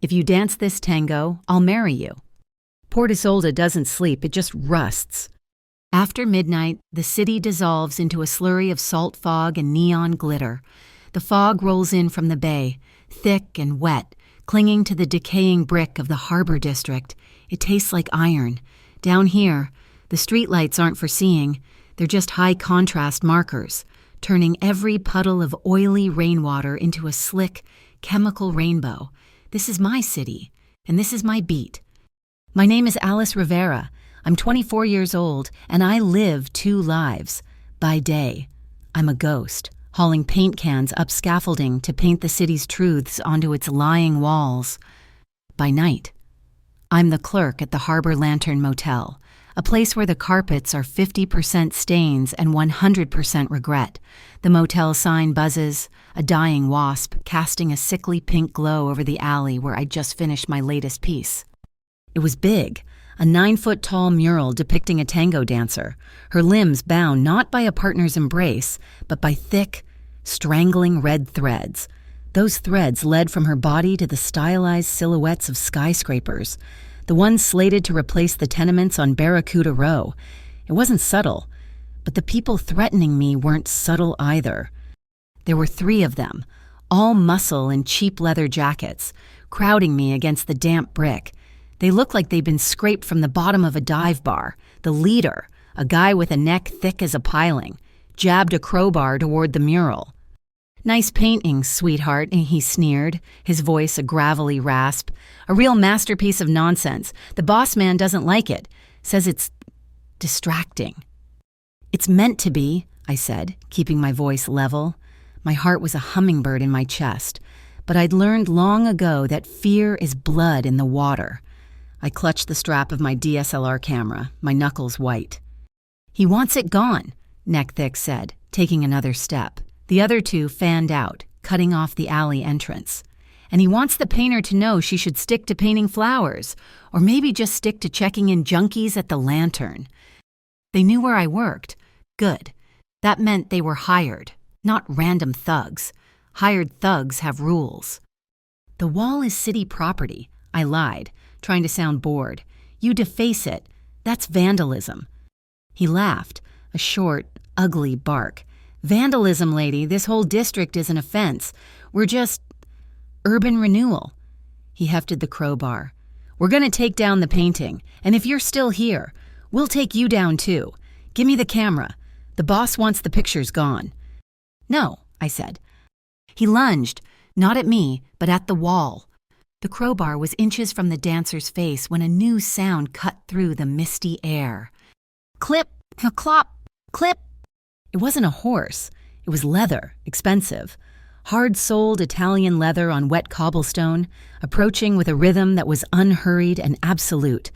If you dance this tango, I'll marry you. Port Isolde doesn't sleep, it just rusts. After midnight, the city dissolves into a slurry of salt fog and neon glitter. The fog rolls in from the bay, thick and wet, clinging to the decaying brick of the harbor district. It tastes like iron. Down here, the streetlights aren't for seeing. They're just high-contrast markers, turning every puddle of oily rainwater into a slick, chemical rainbow. This is my city, and this is my beat. My name is Alice Rivera. I'm 24 years old, and I live two lives. By day, I'm a ghost, hauling paint cans up scaffolding to paint the city's truths onto its lying walls. By night, I'm the clerk at the Harbor Lantern Motel, a place where the carpets are 50% stains and 100% regret. The motel sign buzzes, a dying wasp casting a sickly pink glow over the alley where I'd just finished my latest piece. It was big, a 9-foot-tall mural depicting a tango dancer, her limbs bound not by a partner's embrace, but by thick, strangling red threads. Those threads led from her body to the stylized silhouettes of skyscrapers, the ones slated to replace the tenements on Barracuda Row. It wasn't subtle, but the people threatening me weren't subtle either. There were 3 of them, all muscle in cheap leather jackets, crowding me against the damp brick. They looked like they'd been scraped from the bottom of a dive bar. The leader, a guy with a neck thick as a piling, jabbed a crowbar toward the mural. "Nice painting, sweetheart," he sneered, his voice a gravelly rasp. "A real masterpiece of nonsense. The boss man doesn't like it. Says it's distracting." "It's meant to be," I said, keeping my voice level. My heart was a hummingbird in my chest, but I'd learned long ago that fear is blood in the water. I clutched the strap of my DSLR camera, my knuckles white. "He wants it gone," Neckthick said, taking another step. The other 2 fanned out, cutting off the alley entrance. "And he wants the painter to know she should stick to painting flowers, or maybe just stick to checking in junkies at the Lantern." They knew where I worked. Good. That meant they were hired, not random thugs. Hired thugs have rules. "The wall is city property," I lied, trying to sound bored. "You deface it. That's vandalism." He laughed, a short, ugly bark. "Vandalism, lady, this whole district is an offense. We're just urban renewal." He hefted the crowbar. "We're going to take down the painting, and if you're still here, we'll take you down too. Give me the camera. The boss wants the pictures gone." "No," I said. He lunged, not at me, but at the wall. The crowbar was inches from the dancer's face when a new sound cut through the misty air. Clip, clop, clip. It wasn't a horse. It was leather, expensive. Hard-soled Italian leather on wet cobblestone, approaching with a rhythm that was unhurried and absolute.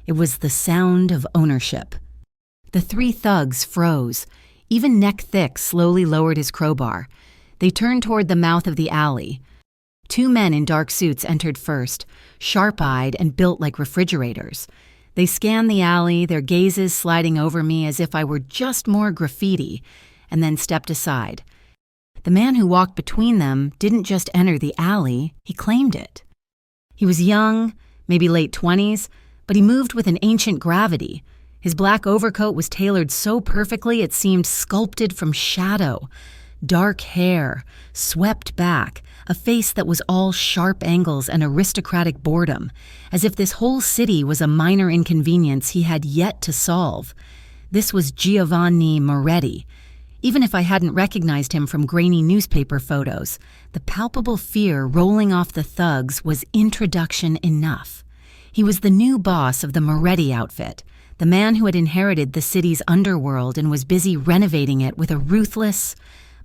It was the sound of ownership. The 3 thugs froze. Even Neckthick slowly lowered his crowbar. They turned toward the mouth of the alley. 2 men in dark suits entered first, sharp-eyed and built like refrigerators. They scanned the alley, their gazes sliding over me as if I were just more graffiti, and then stepped aside. The man who walked between them didn't just enter the alley, he claimed it. He was young, maybe late 20s, but he moved with an ancient gravity. His black overcoat was tailored so perfectly it seemed sculpted from shadow. Dark hair, swept back, a face that was all sharp angles and aristocratic boredom, as if this whole city was a minor inconvenience he had yet to solve. This was Giovanni Moretti. Even if I hadn't recognized him from grainy newspaper photos, the palpable fear rolling off the thugs was introduction enough. He was the new boss of the Moretti outfit, the man who had inherited the city's underworld and was busy renovating it with a ruthless,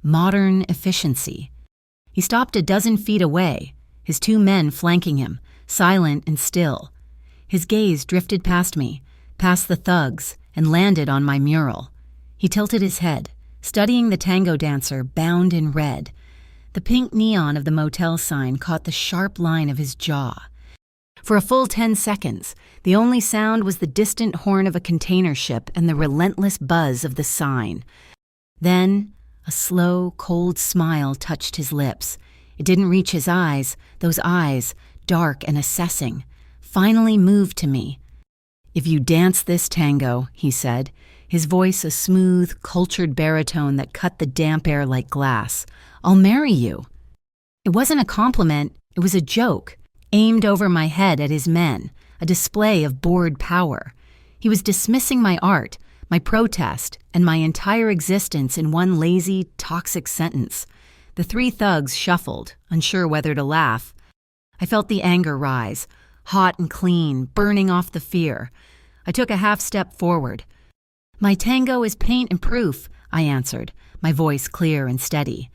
modern efficiency. He stopped a dozen feet away, his 2 men flanking him, silent and still. His gaze drifted past me, past the thugs, and landed on my mural. He tilted his head, studying the tango dancer bound in red. The pink neon of the motel sign caught the sharp line of his jaw. For a full 10 seconds, the only sound was the distant horn of a container ship and the relentless buzz of the sign. Then, a slow, cold smile touched his lips. It didn't reach his eyes, those eyes, dark and assessing, finally moved to me. "If you dance this tango," he said, his voice a smooth, cultured baritone that cut the damp air like glass, "I'll marry you." It wasn't a compliment, it was a joke, aimed over my head at his men, a display of bored power. He was dismissing my art, my protest, and my entire existence in one lazy, toxic sentence. The three thugs shuffled, unsure whether to laugh. I felt the anger rise, hot and clean, burning off the fear. I took a half step forward. "My tango is paint and proof," I answered, my voice clear and steady.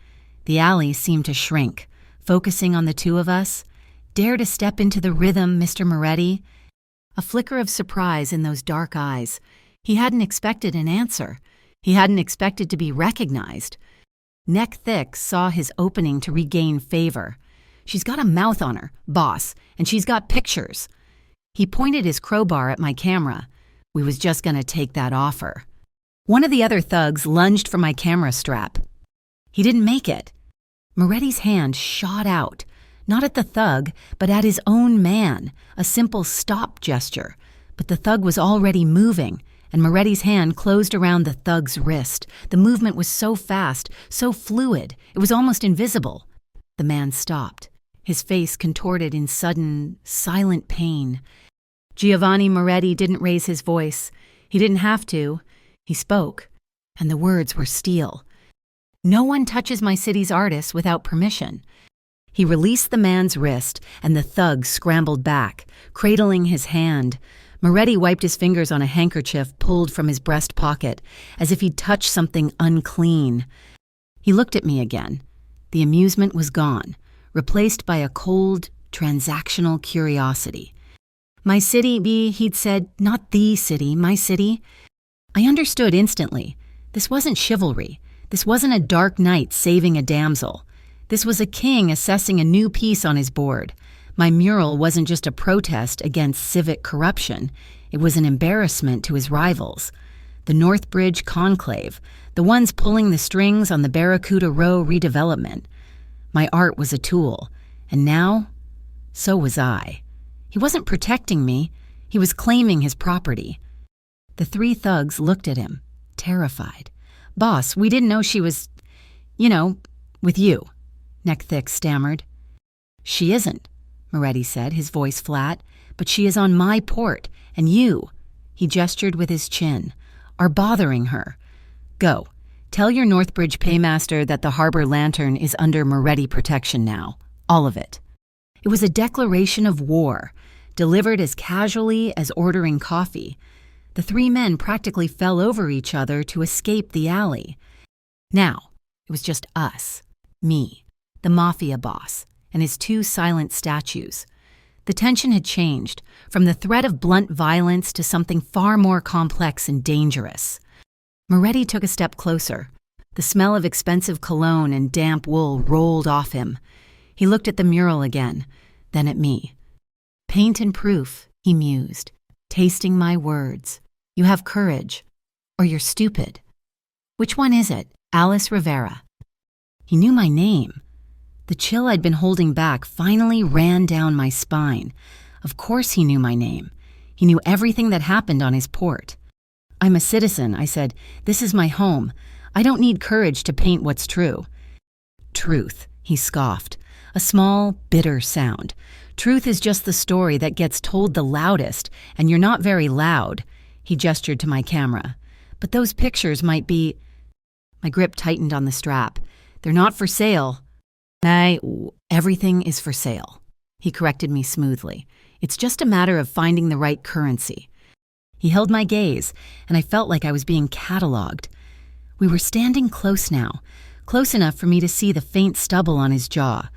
The alley seemed to shrink, focusing on the two of us. "Dare to step into the rhythm, Mr. Moretti?" A flicker of surprise in those dark eyes. He hadn't expected an answer. He hadn't expected to be recognized. Neck Thick saw his opening to regain favor. "She's got a mouth on her, boss, and she's got pictures." He pointed his crowbar at my camera. We was just gonna take that offer. One of the other thugs lunged for my camera strap. He didn't make it. Moretti's hand shot out, not at the thug, but at his own man, a simple stop gesture. But the thug was already moving, and Moretti's hand closed around the thug's wrist. The movement was so fast, so fluid, it was almost invisible. The man stopped, his face contorted in sudden, silent pain. Giovanni Moretti didn't raise his voice. He didn't have to. He spoke, and the words were steel. "No one touches my city's artists without permission." He released the man's wrist, and the thug scrambled back, cradling his hand. Moretti wiped his fingers on a handkerchief pulled from his breast pocket, as if he'd touched something unclean. He looked at me again. The amusement was gone, replaced by a cold, transactional curiosity. "My city, B," he'd said, "not the city, my city." I understood instantly. This wasn't chivalry. This wasn't a dark knight saving a damsel. This was a king assessing a new piece on his board. My mural wasn't just a protest against civic corruption. It was an embarrassment to his rivals. The Northbridge Conclave, the ones pulling the strings on the Barracuda Row redevelopment. My art was a tool, and now, so was I. He wasn't protecting me. He was claiming his property. The three thugs looked at him, terrified. "Boss, we didn't know she was, with you," Neck Thick stammered. "She isn't," Moretti said, his voice flat, "but she is on my port, and you," he gestured with his chin, "are bothering her. Go, tell your Northbridge paymaster that the Harbor Lantern is under Moretti protection now. All of it." It was a declaration of war, delivered as casually as ordering coffee. The three men practically fell over each other to escape the alley. Now, it was just us, me, the Mafia boss, and his two silent statues. The tension had changed, from the threat of blunt violence to something far more complex and dangerous. Moretti took a step closer. The smell of expensive cologne and damp wool rolled off him. He looked at the mural again, then at me. "Paint and proof," he mused, tasting my words. "You have courage, or you're stupid. Which one is it? Alice Rivera." He knew my name. The chill I'd been holding back finally ran down my spine. Of course he knew my name. He knew everything that happened on his port. "I'm a citizen," I said. "This is my home. I don't need courage to paint what's true." "Truth," he scoffed, a small, bitter sound. "Truth is just the story that gets told the loudest, and you're not very loud." He gestured to my camera. "But those pictures might be—" My grip tightened on the strap. "They're not for sale." Everything is for sale," he corrected me smoothly. "It's just a matter of finding the right currency." He held my gaze, and I felt like I was being catalogued. We were standing close now, close enough for me to see the faint stubble on his jaw,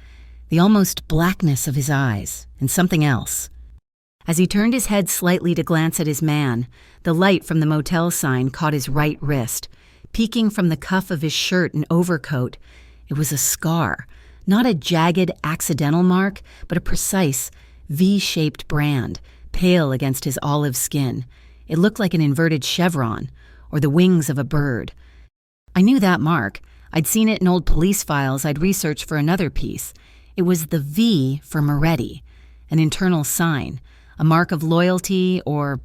the almost blackness of his eyes, and something else. As he turned his head slightly to glance at his man, the light from the motel sign caught his right wrist. Peeking from the cuff of his shirt and overcoat, it was a scar, not a jagged, accidental mark, but a precise, V-shaped brand, pale against his olive skin. It looked like an inverted chevron, or the wings of a bird. I knew that mark. I'd seen it in old police files I'd researched for another piece. It was the V for Moretti, an internal sign, a mark of loyalty or,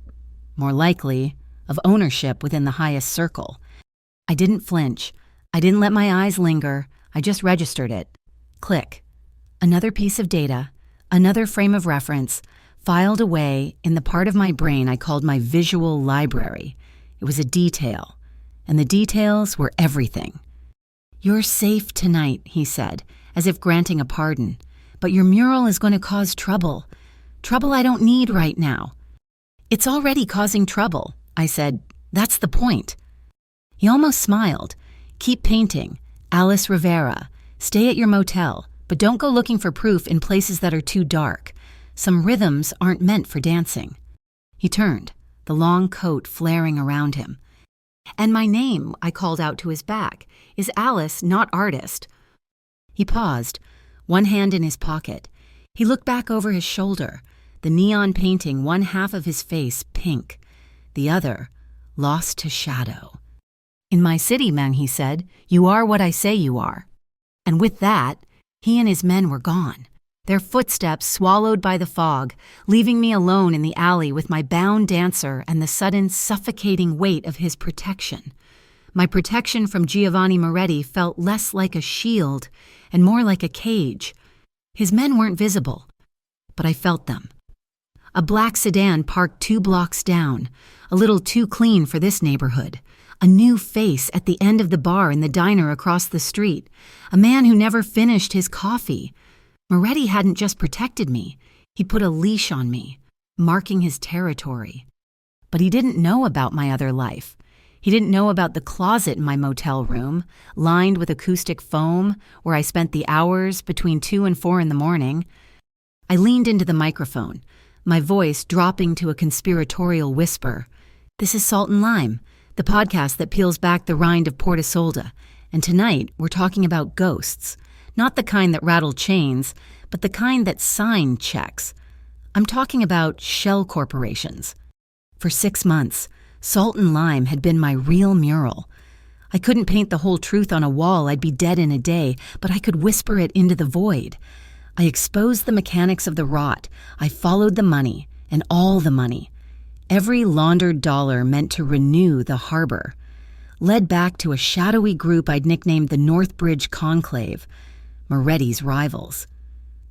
more likely, of ownership within the highest circle. I didn't flinch. I didn't let my eyes linger. I just registered it. Click. Another piece of data, another frame of reference, filed away in the part of my brain I called my visual library. It was a detail, and the details were everything. "You're safe tonight," he said, as if granting a pardon, "but your mural is going to cause trouble. Trouble I don't need right now." "It's already causing trouble," I said. "That's the point." He almost smiled. "Keep painting. Alice Rivera. Stay at your motel, but don't go looking for proof in places that are too dark. Some rhythms aren't meant for dancing." He turned, the long coat flaring around him. "And my name," I called out to his back, "is Alice, not artist." He paused, one hand in his pocket. He looked back over his shoulder, the neon painting one half of his face pink, the other lost to shadow. "In my city, man," he said, "you are what I say you are." And with that, he and his men were gone, their footsteps swallowed by the fog, leaving me alone in the alley with my bound dancer and the sudden suffocating weight of his protection. My protection from Giovanni Moretti felt less like a shield and more like a cage. His men weren't visible, but I felt them. A black sedan parked 2 blocks down, a little too clean for this neighborhood. A new face at the end of the bar in the diner across the street. A man who never finished his coffee. Moretti hadn't just protected me. He put a leash on me, marking his territory. But he didn't know about my other life. He didn't know about the closet in my motel room, lined with acoustic foam, where I spent the hours between 2 and 4 in the morning. I leaned into the microphone, my voice dropping to a conspiratorial whisper. "This is Salt and Lime, the podcast that peels back the rind of Port Isolde, and tonight we're talking about ghosts. Not the kind that rattle chains, but the kind that sign checks. I'm talking about shell corporations. For 6 months, Salt and Lime had been my real mural. I couldn't paint the whole truth on a wall, I'd be dead in a day, but I could whisper it into the void. I exposed the mechanics of the rot. I followed the money, and all the money. Every laundered dollar meant to renew the harbor. Led back to a shadowy group I'd nicknamed the Northbridge Conclave, Moretti's rivals.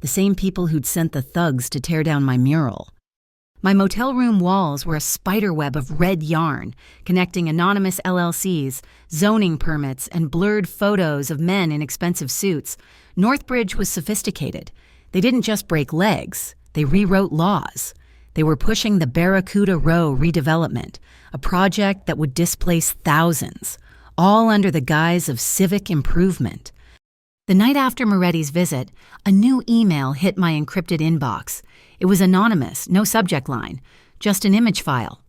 The same people who'd sent the thugs to tear down my mural. My motel room walls were a spiderweb of red yarn, connecting anonymous LLCs, zoning permits, and blurred photos of men in expensive suits. Northbridge was sophisticated. They didn't just break legs, they rewrote laws. They were pushing the Barracuda Row redevelopment, a project that would displace thousands, all under the guise of civic improvement. The night after Moretti's visit, a new email hit my encrypted inbox. It was anonymous, no subject line, just an image file.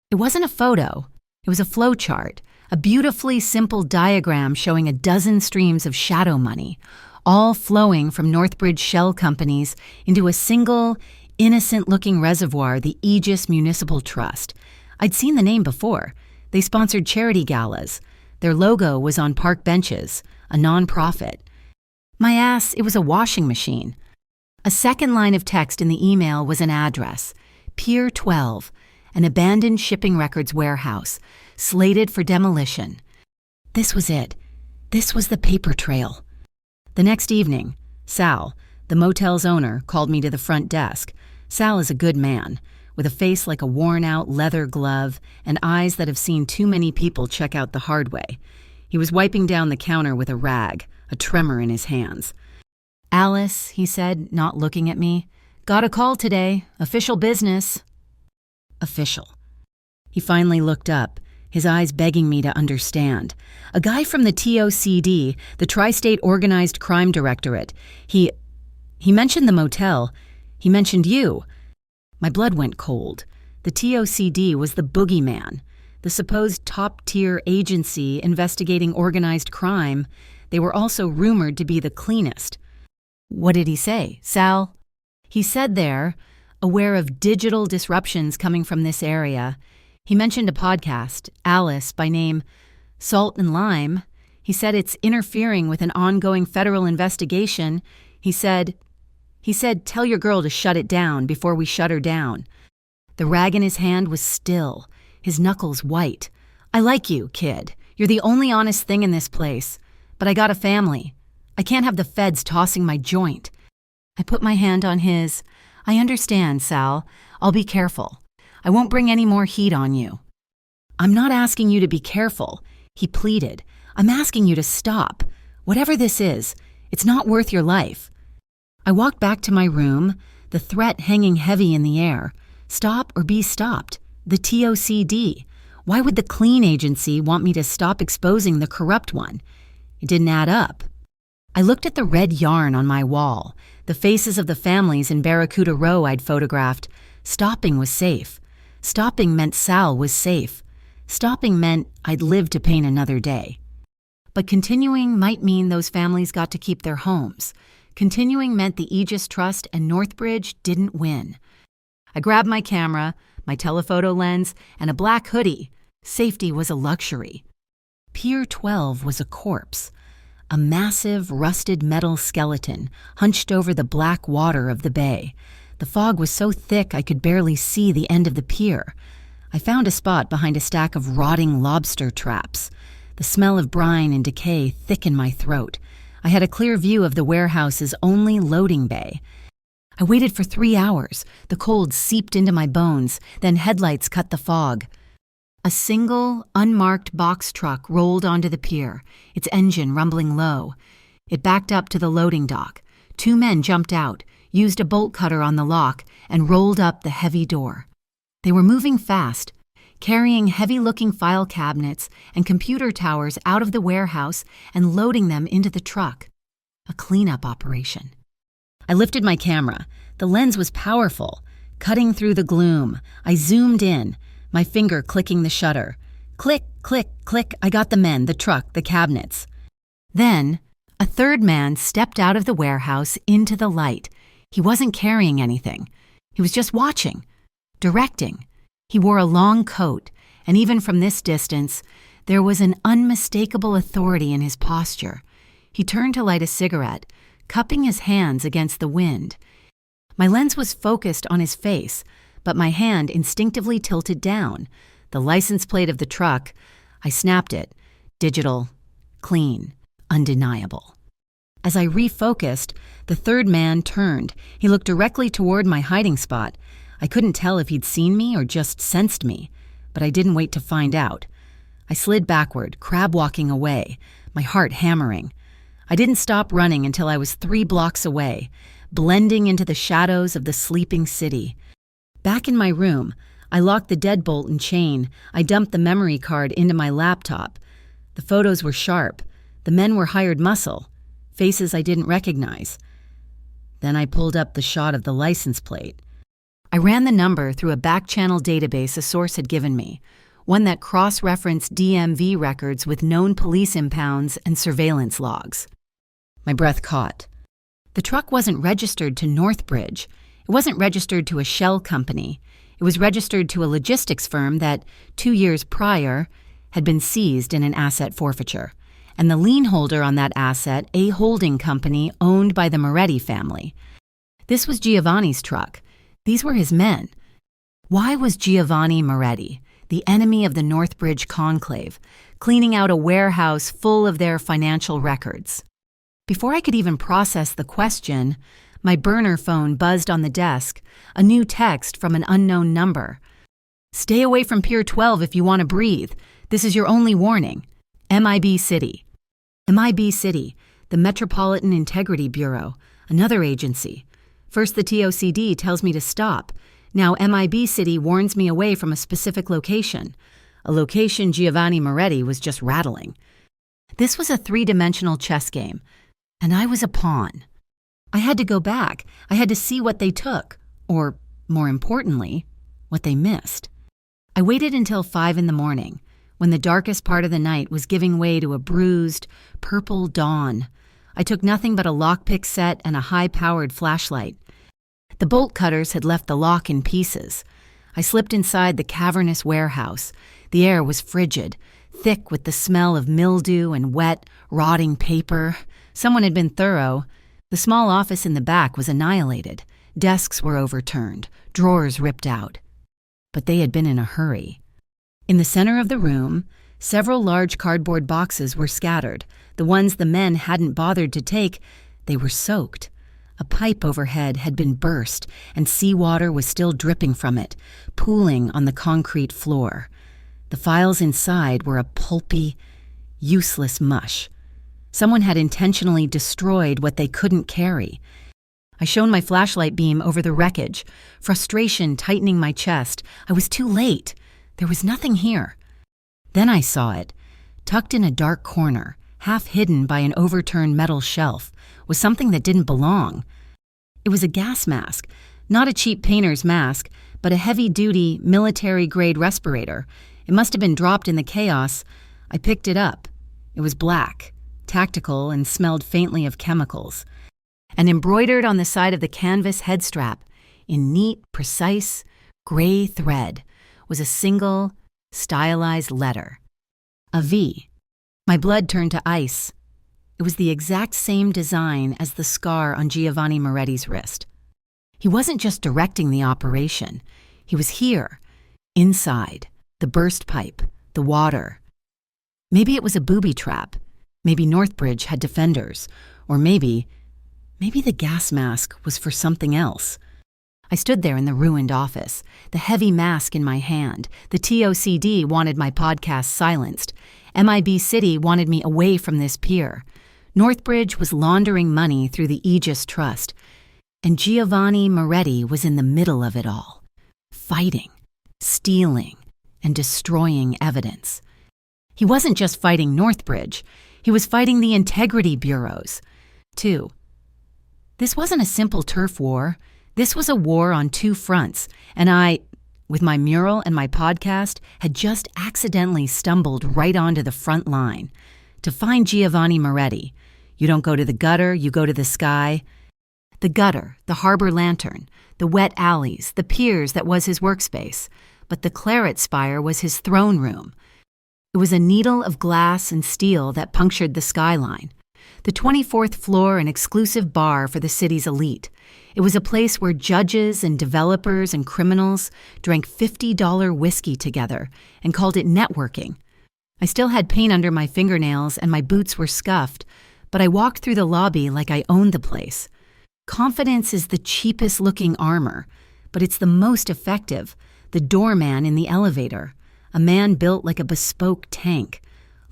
It wasn't a photo. It was a flowchart, a beautifully simple diagram showing a dozen streams of shadow money, all flowing from Northbridge shell companies into a single, innocent-looking reservoir, the Aegis Municipal Trust. I'd seen the name before. They sponsored charity galas. Their logo was on park benches, a nonprofit. My ass, it was a washing machine. A second line of text in the email was an address, Pier 12, an abandoned shipping records warehouse, slated for demolition. This was it. This was the paper trail. The next evening, Sal, the motel's owner, called me to the front desk. Sal is a good man, with a face like a worn-out leather glove and eyes that have seen too many people check out the hard way. He was wiping down the counter with a rag, a tremor in his hands. "Alice," he said, not looking at me, "got a call today. Official business." Official. He finally looked up, his eyes begging me to understand. "A guy from the TOCD, the Tri-State Organized Crime Directorate. He mentioned the motel. He mentioned you." My blood went cold. The TOCD was the boogeyman, the supposed top-tier agency investigating organized crime. They were also rumored to be the cleanest. What did he say, Sal? He said there, aware of digital disruptions coming from this area, he mentioned a podcast, Alice, by name Salt and Lime. He said it's interfering with an ongoing federal investigation. He said, He said, "Tell your girl to shut it down before we shut her down." The rag in his hand was still, his knuckles white. "I like you, kid. You're the only honest thing in this place. But I got a family. I can't have the feds tossing my joint." I put my hand on his. "I understand, Sal. I'll be careful. I won't bring any more heat on you." "I'm not asking you to be careful," he pleaded. "I'm asking you to stop. Whatever this is, it's not worth your life." I walked back to my room, the threat hanging heavy in the air. Stop or be stopped. The TOCD. Why would the clean agency want me to stop exposing the corrupt one? It didn't add up. I looked at the red yarn on my wall, the faces of the families in Barracuda Row I'd photographed. Stopping was safe. Stopping meant Sal was safe. Stopping meant I'd live to paint another day. But continuing might mean those families got to keep their homes. Continuing meant the Aegis Trust and Northbridge didn't win. I grabbed my camera, my telephoto lens, and a black hoodie. Safety was a luxury. Pier 12 was a corpse. A massive, rusted metal skeleton hunched over the black water of the bay. The fog was so thick I could barely see the end of the pier. I found a spot behind a stack of rotting lobster traps. The smell of brine and decay thick in my throat. I had a clear view of the warehouse's only loading bay. I waited for 3 hours. The cold seeped into my bones, then headlights cut the fog. A single, unmarked box truck rolled onto the pier, its engine rumbling low. It backed up to the loading dock. 2 men jumped out, used a bolt cutter on the lock, and rolled up the heavy door. They were moving fast, carrying heavy-looking file cabinets and computer towers out of the warehouse and loading them into the truck. A cleanup operation. I lifted my camera. The lens was powerful. Cutting through the gloom, I zoomed in, my finger clicking the shutter. Click, click, click, I got the men, the truck, the cabinets. Then, a third man stepped out of the warehouse into the light. He wasn't carrying anything. He was just watching, directing. He wore a long coat, and even from this distance, there was an unmistakable authority in his posture. He turned to light a cigarette, cupping his hands against the wind. My lens was focused on his face, but my hand instinctively tilted down. The license plate of the truck, I snapped it. Digital, clean, undeniable. As I refocused, the third man turned. He looked directly toward my hiding spot. I couldn't tell if he'd seen me or just sensed me, but I didn't wait to find out. I slid backward, crab-walking away, my heart hammering. I didn't stop running until I was 3 blocks away, blending into the shadows of the sleeping city. Back in my room, I locked the deadbolt and chain. I dumped the memory card into my laptop. The photos were sharp. The men were hired muscle, faces I didn't recognize. Then I pulled up the shot of the license plate. I ran the number through a back-channel database a source had given me, one that cross-referenced DMV records with known police impounds and surveillance logs. My breath caught. The truck wasn't registered to Northbridge. It wasn't registered to a shell company. It was registered to a logistics firm that, 2 years prior, had been seized in an asset forfeiture, and the lien holder on that asset a holding company owned by the Moretti family. This was Giovanni's truck. These were his men. Why was Giovanni Moretti, the enemy of the Northbridge conclave, cleaning out a warehouse full of their financial records? Before I could even process the question, my burner phone buzzed on the desk, a new text from an unknown number. "Stay away from Pier 12 if you want to breathe. This is your only warning. MIB City." MIB City, the Metropolitan Integrity Bureau, another agency. First the TOCD tells me to stop. Now MIB City warns me away from a specific location. A location Giovanni Moretti was just rattling. This was a 3-dimensional chess game, and I was a pawn. I had to go back. I had to see what they took, or, more importantly, what they missed. I waited until 5 in the morning, when the darkest part of the night was giving way to a bruised, purple dawn. I took nothing but a lockpick set and a high-powered flashlight. The bolt cutters had left the lock in pieces. I slipped inside the cavernous warehouse. The air was frigid, thick with the smell of mildew and wet, rotting paper. Someone had been thorough, The small office in the back was annihilated. Desks were overturned, drawers ripped out. But they had been in a hurry. In the center of the room, several large cardboard boxes were scattered. The ones the men hadn't bothered to take, they were soaked. A pipe overhead had been burst, and seawater was still dripping from it, pooling on the concrete floor. The files inside were a pulpy, useless mush. Someone had intentionally destroyed what they couldn't carry. I shone my flashlight beam over the wreckage, frustration tightening my chest. I was too late. There was nothing here. Then I saw it. Tucked in a dark corner, half hidden by an overturned metal shelf, was something that didn't belong. It was a gas mask, not a cheap painter's mask, but a heavy-duty, military-grade respirator. It must have been dropped in the chaos. I picked it up. It was black, tactical, and smelled faintly of chemicals. And embroidered on the side of the canvas headstrap, in neat, precise, gray thread, was a single, stylized letter. A V. My blood turned to ice. It was the exact same design as the scar on Giovanni Moretti's wrist. He wasn't just directing the operation. He was here, inside, the burst pipe, the water. Maybe it was a booby trap. Maybe Northbridge had defenders. Or maybe the gas mask was for something else. I stood there in the ruined office, the heavy mask in my hand. The TOCD wanted my podcast silenced. MIB City wanted me away from this pier. Northbridge was laundering money through the Aegis Trust. And Giovanni Moretti was in the middle of it all, fighting, stealing, and destroying evidence. He wasn't just fighting Northbridge. He was fighting the integrity bureaus, too. This wasn't a simple turf war. This was a war on two fronts, and I, with my mural and my podcast, had just accidentally stumbled right onto the front line. To find Giovanni Moretti, you don't go to the gutter, you go to the sky. The gutter, the harbor lantern, the wet alleys, the piers that was his workspace. But the claret spire was his throne room. It was a needle of glass and steel that punctured the skyline. The 24th floor, an exclusive bar for the city's elite. It was a place where judges and developers and criminals drank $50 whiskey together and called it networking. I still had paint under my fingernails and my boots were scuffed, but I walked through the lobby like I owned the place. Confidence is the cheapest-looking armor, but it's the most effective. The doorman in the elevator, a man built like a bespoke tank,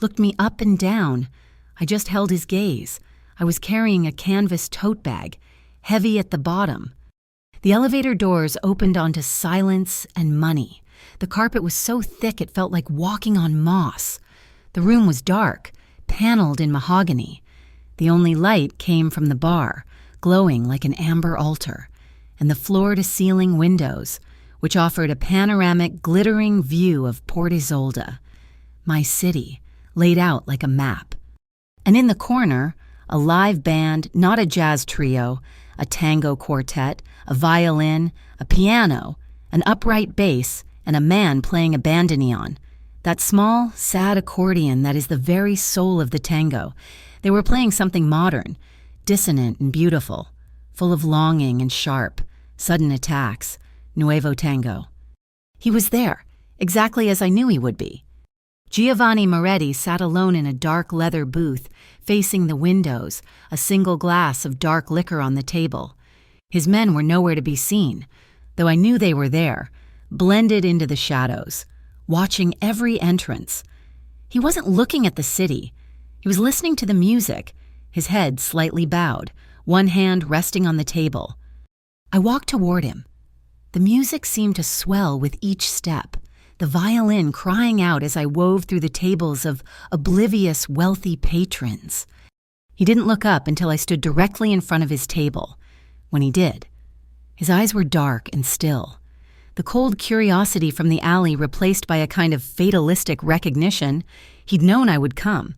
looked me up and down. I just held his gaze. I was carrying a canvas tote bag, heavy at the bottom. The elevator doors opened onto silence and money. The carpet was so thick it felt like walking on moss. The room was dark, paneled in mahogany. The only light came from the bar, glowing like an amber altar, and the floor-to-ceiling windows, which offered a panoramic, glittering view of Port Isolde, my city, laid out like a map. And in the corner, a live band, not a jazz trio, a tango quartet, a violin, a piano, an upright bass, and a man playing a bandoneon. That small, sad accordion that is the very soul of the tango. They were playing something modern, dissonant and beautiful, full of longing and sharp, sudden attacks, nuevo tango. He was there, exactly as I knew he would be. Giovanni Moretti sat alone in a dark leather booth, facing the windows, a single glass of dark liquor on the table. His men were nowhere to be seen, though I knew they were there, blended into the shadows, watching every entrance. He wasn't looking at the city. He was listening to the music, his head slightly bowed, one hand resting on the table. I walked toward him. The music seemed to swell with each step, the violin crying out as I wove through the tables of oblivious, wealthy patrons. He didn't look up until I stood directly in front of his table. When he did, his eyes were dark and still, the cold curiosity from the alley replaced by a kind of fatalistic recognition. He'd known I would come.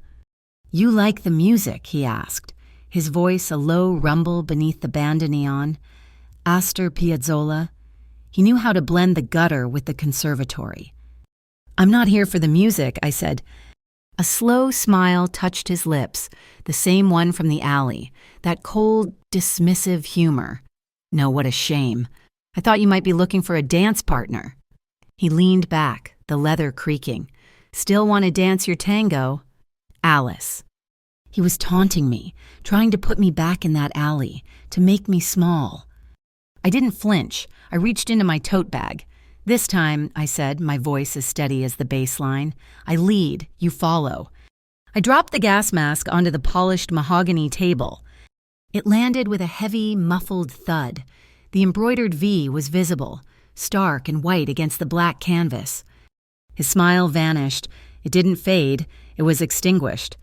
"You like the music?" he asked, his voice a low rumble beneath the bandoneon. Astor Piazzolla. He knew how to blend the gutter with the conservatory. "I'm not here for the music," I said. A slow smile touched his lips, the same one from the alley, that cold, dismissive humor. No, what a shame. I thought you might be looking for a dance partner. He leaned back, the leather creaking. Still want to dance your tango? Alice. He was taunting me, trying to put me back in that alley, to make me small. I didn't flinch. I reached into my tote bag. This time, I said, my voice as steady as the bass line, I lead, you follow. I dropped the gas mask onto the polished mahogany table. It landed with a heavy, muffled thud. The embroidered V was visible, stark and white against the black canvas. His smile vanished. It didn't fade. It was extinguished.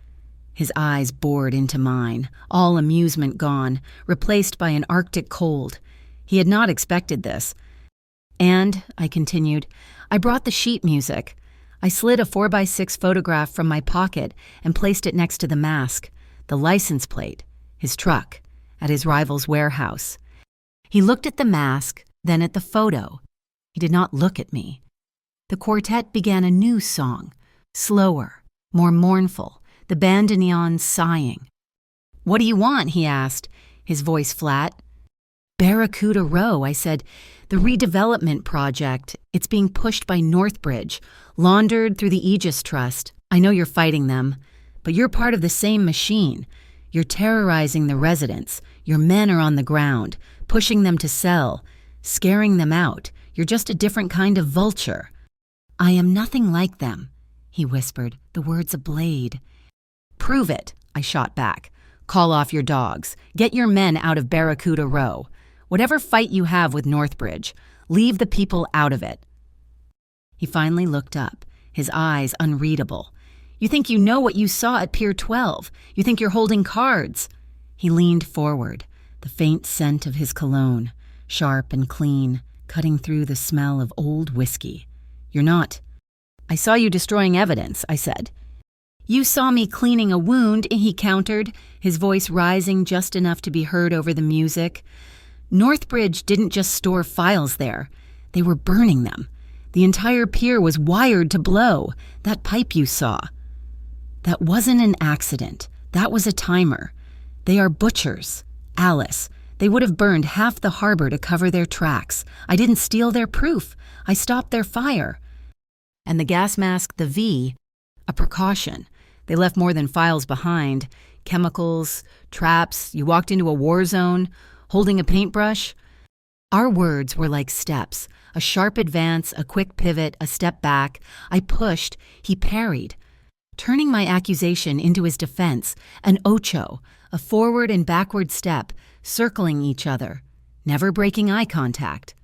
His eyes bored into mine, all amusement gone, replaced by an Arctic cold. He had not expected this. And, I continued, I brought the sheet music. I slid a 4x6 photograph from my pocket and placed it next to the mask, the license plate, his truck, at his rival's warehouse. He looked at the mask, then at the photo. He did not look at me. The quartet began a new song, slower, more mournful, the bandoneon sighing. What do you want? He asked, his voice flat. Barracuda Row, I said. The redevelopment project. It's being pushed by Northbridge, laundered through the Aegis Trust. I know you're fighting them, but you're part of the same machine. You're terrorizing the residents. Your men are on the ground, pushing them to sell, scaring them out. You're just a different kind of vulture. I am nothing like them, he whispered, the words a blade. Prove it, I shot back. Call off your dogs. Get your men out of Barracuda Row. Whatever fight you have with Northbridge, leave the people out of it. He finally looked up, his eyes unreadable. You think you know what you saw at Pier 12. You think you're holding cards. He leaned forward, the faint scent of his cologne, sharp and clean, cutting through the smell of old whiskey. You're not. I saw you destroying evidence, I said. You saw me cleaning a wound, he countered, his voice rising just enough to be heard over the music. Northbridge didn't just store files there. They were burning them. The entire pier was wired to blow. That pipe you saw. That wasn't an accident. That was a timer. They are butchers. Alice. They would have burned half the harbor to cover their tracks. I didn't steal their proof. I stopped their fire. And the gas mask, the V, a precaution. They left more than files behind. Chemicals, traps, you walked into a war zone, holding a paintbrush. Our words were like steps, a sharp advance, a quick pivot, a step back. I pushed, he parried, turning my accusation into his defense, an ocho, a forward and backward step, circling each other, never breaking eye contact.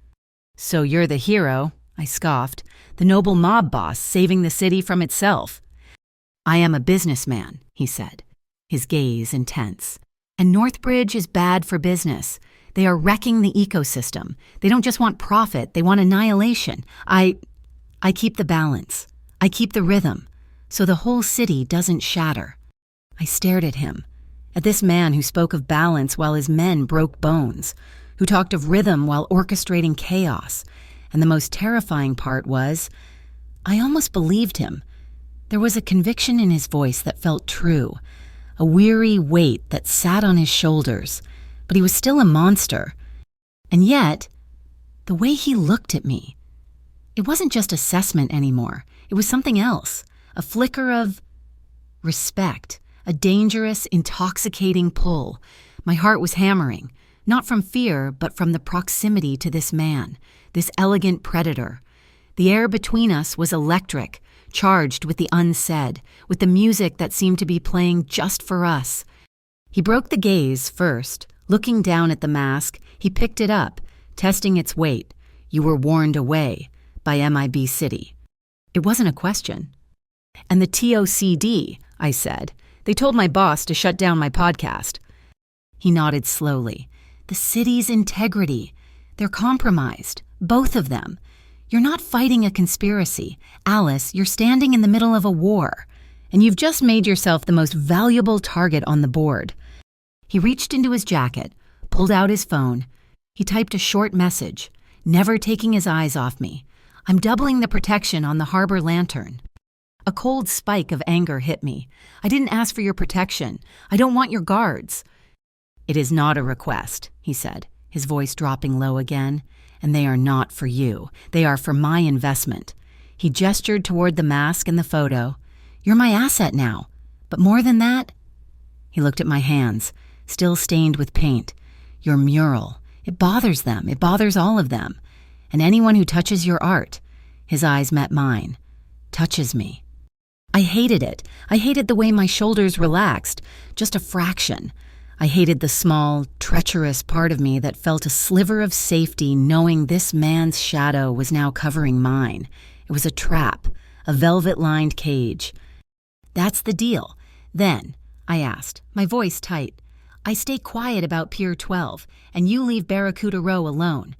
So you're the hero, I scoffed, the noble mob boss saving the city from itself. I am a businessman, he said, his gaze intense. And Northbridge is bad for business. They are wrecking the ecosystem. They don't just want profit, they want annihilation. I keep the balance. I keep the rhythm, so the whole city doesn't shatter. I stared at him, at this man who spoke of balance while his men broke bones, who talked of rhythm while orchestrating chaos. And the most terrifying part was, I almost believed him. There was a conviction in his voice that felt true, a weary weight that sat on his shoulders, but he was still a monster. And yet, the way he looked at me, it wasn't just assessment anymore. It was something else, a flicker of respect, a dangerous, intoxicating pull. My heart was hammering, not from fear, but from the proximity to this man, this elegant predator. The air between us was electric, charged with the unsaid, with the music that seemed to be playing just for us. He broke the gaze first. Looking down at the mask, he picked it up, testing its weight. You were warned away by MIB City. It wasn't a question. And the TOCD, I said. They told my boss to shut down my podcast. He nodded slowly. The city's integrity. They're compromised, both of them. You're not fighting a conspiracy. Alice, you're standing in the middle of a war, and you've just made yourself the most valuable target on the board. He reached into his jacket, pulled out his phone. He typed a short message, never taking his eyes off me. I'm doubling the protection on the harbor lantern. A cold spike of anger hit me. I didn't ask for your protection. I don't want your guards. "It is not a request," he said, his voice dropping low again. "And they are not for you. They are for my investment." He gestured toward the mask and the photo. "You're my asset now. But more than that," he looked at my hands, still stained with paint. "Your mural. It bothers them. It bothers all of them. And anyone who touches your art," his eyes met mine, "touches me." I hated it. I hated the way my shoulders relaxed, just a fraction. I hated the small, treacherous part of me that felt a sliver of safety knowing this man's shadow was now covering mine. It was a trap, a velvet-lined cage. "That's the deal. Then," I asked, my voice tight, "I stay quiet about Pier 12, and you leave Barracuda Row alone."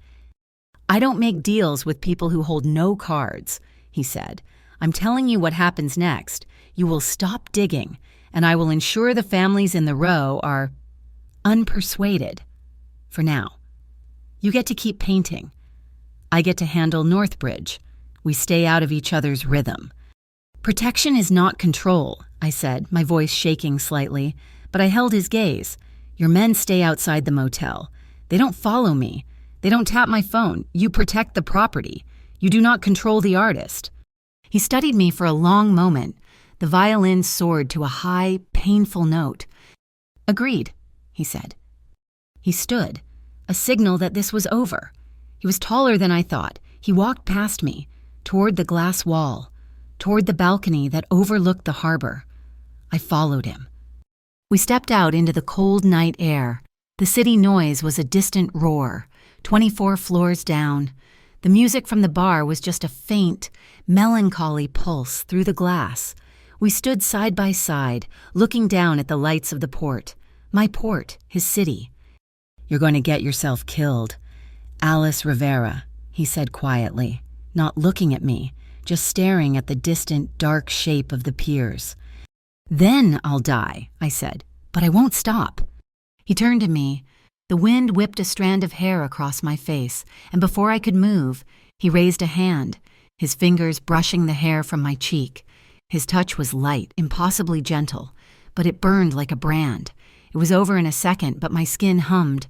"I don't make deals with people who hold no cards," he said. "I'm telling you what happens next. You will stop digging, and I will ensure the families in the row are unpersuaded. For now. You get to keep painting. I get to handle Northbridge. We stay out of each other's rhythm." "Protection is not control," I said, my voice shaking slightly, but I held his gaze. "Your men stay outside the motel. They don't follow me. They don't tap my phone. You protect the property. You do not control the artist." He studied me for a long moment. The violin soared to a high, painful note. "Agreed," he said. He stood, a signal that this was over. He was taller than I thought. He walked past me, toward the glass wall, toward the balcony that overlooked the harbor. I followed him. We stepped out into the cold night air. The city noise was a distant roar, 24 floors down. The music from the bar was just a faint, melancholy pulse through the glass. We stood side by side, looking down at the lights of the port. My port, his city. "You're going to get yourself killed. Alice Rivera," he said quietly, not looking at me, just staring at the distant, dark shape of the piers. "Then I'll die," I said, "but I won't stop." He turned to me. The wind whipped a strand of hair across my face, and before I could move, he raised a hand, his fingers brushing the hair from my cheek. His touch was light, impossibly gentle, but it burned like a brand. It was over in a second, but my skin hummed.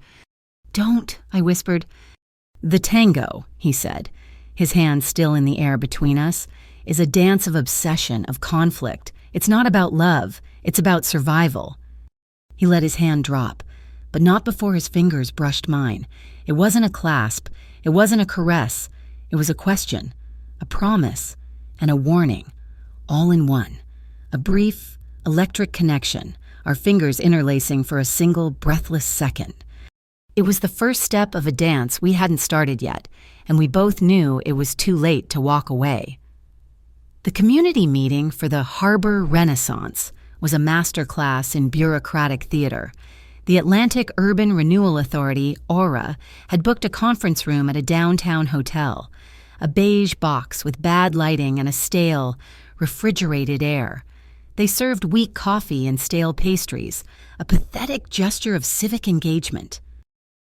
"Don't," I whispered. "The tango," he said, his hand still in the air between us, "is a dance of obsession, of conflict. It's not about love. It's about survival." He let his hand drop, but not before his fingers brushed mine. It wasn't a clasp. It wasn't a caress. It was a question, a promise, and a warning, all in one. A brief, electric connection, our fingers interlacing for a single, breathless second. It was the first step of a dance we hadn't started yet, and we both knew it was too late to walk away. The community meeting for the Harbor Renaissance was a master class in bureaucratic theater. The Atlantic Urban Renewal Authority, AURA, had booked a conference room at a downtown hotel, a beige box with bad lighting and a stale, refrigerated air. They served weak coffee and stale pastries, a pathetic gesture of civic engagement.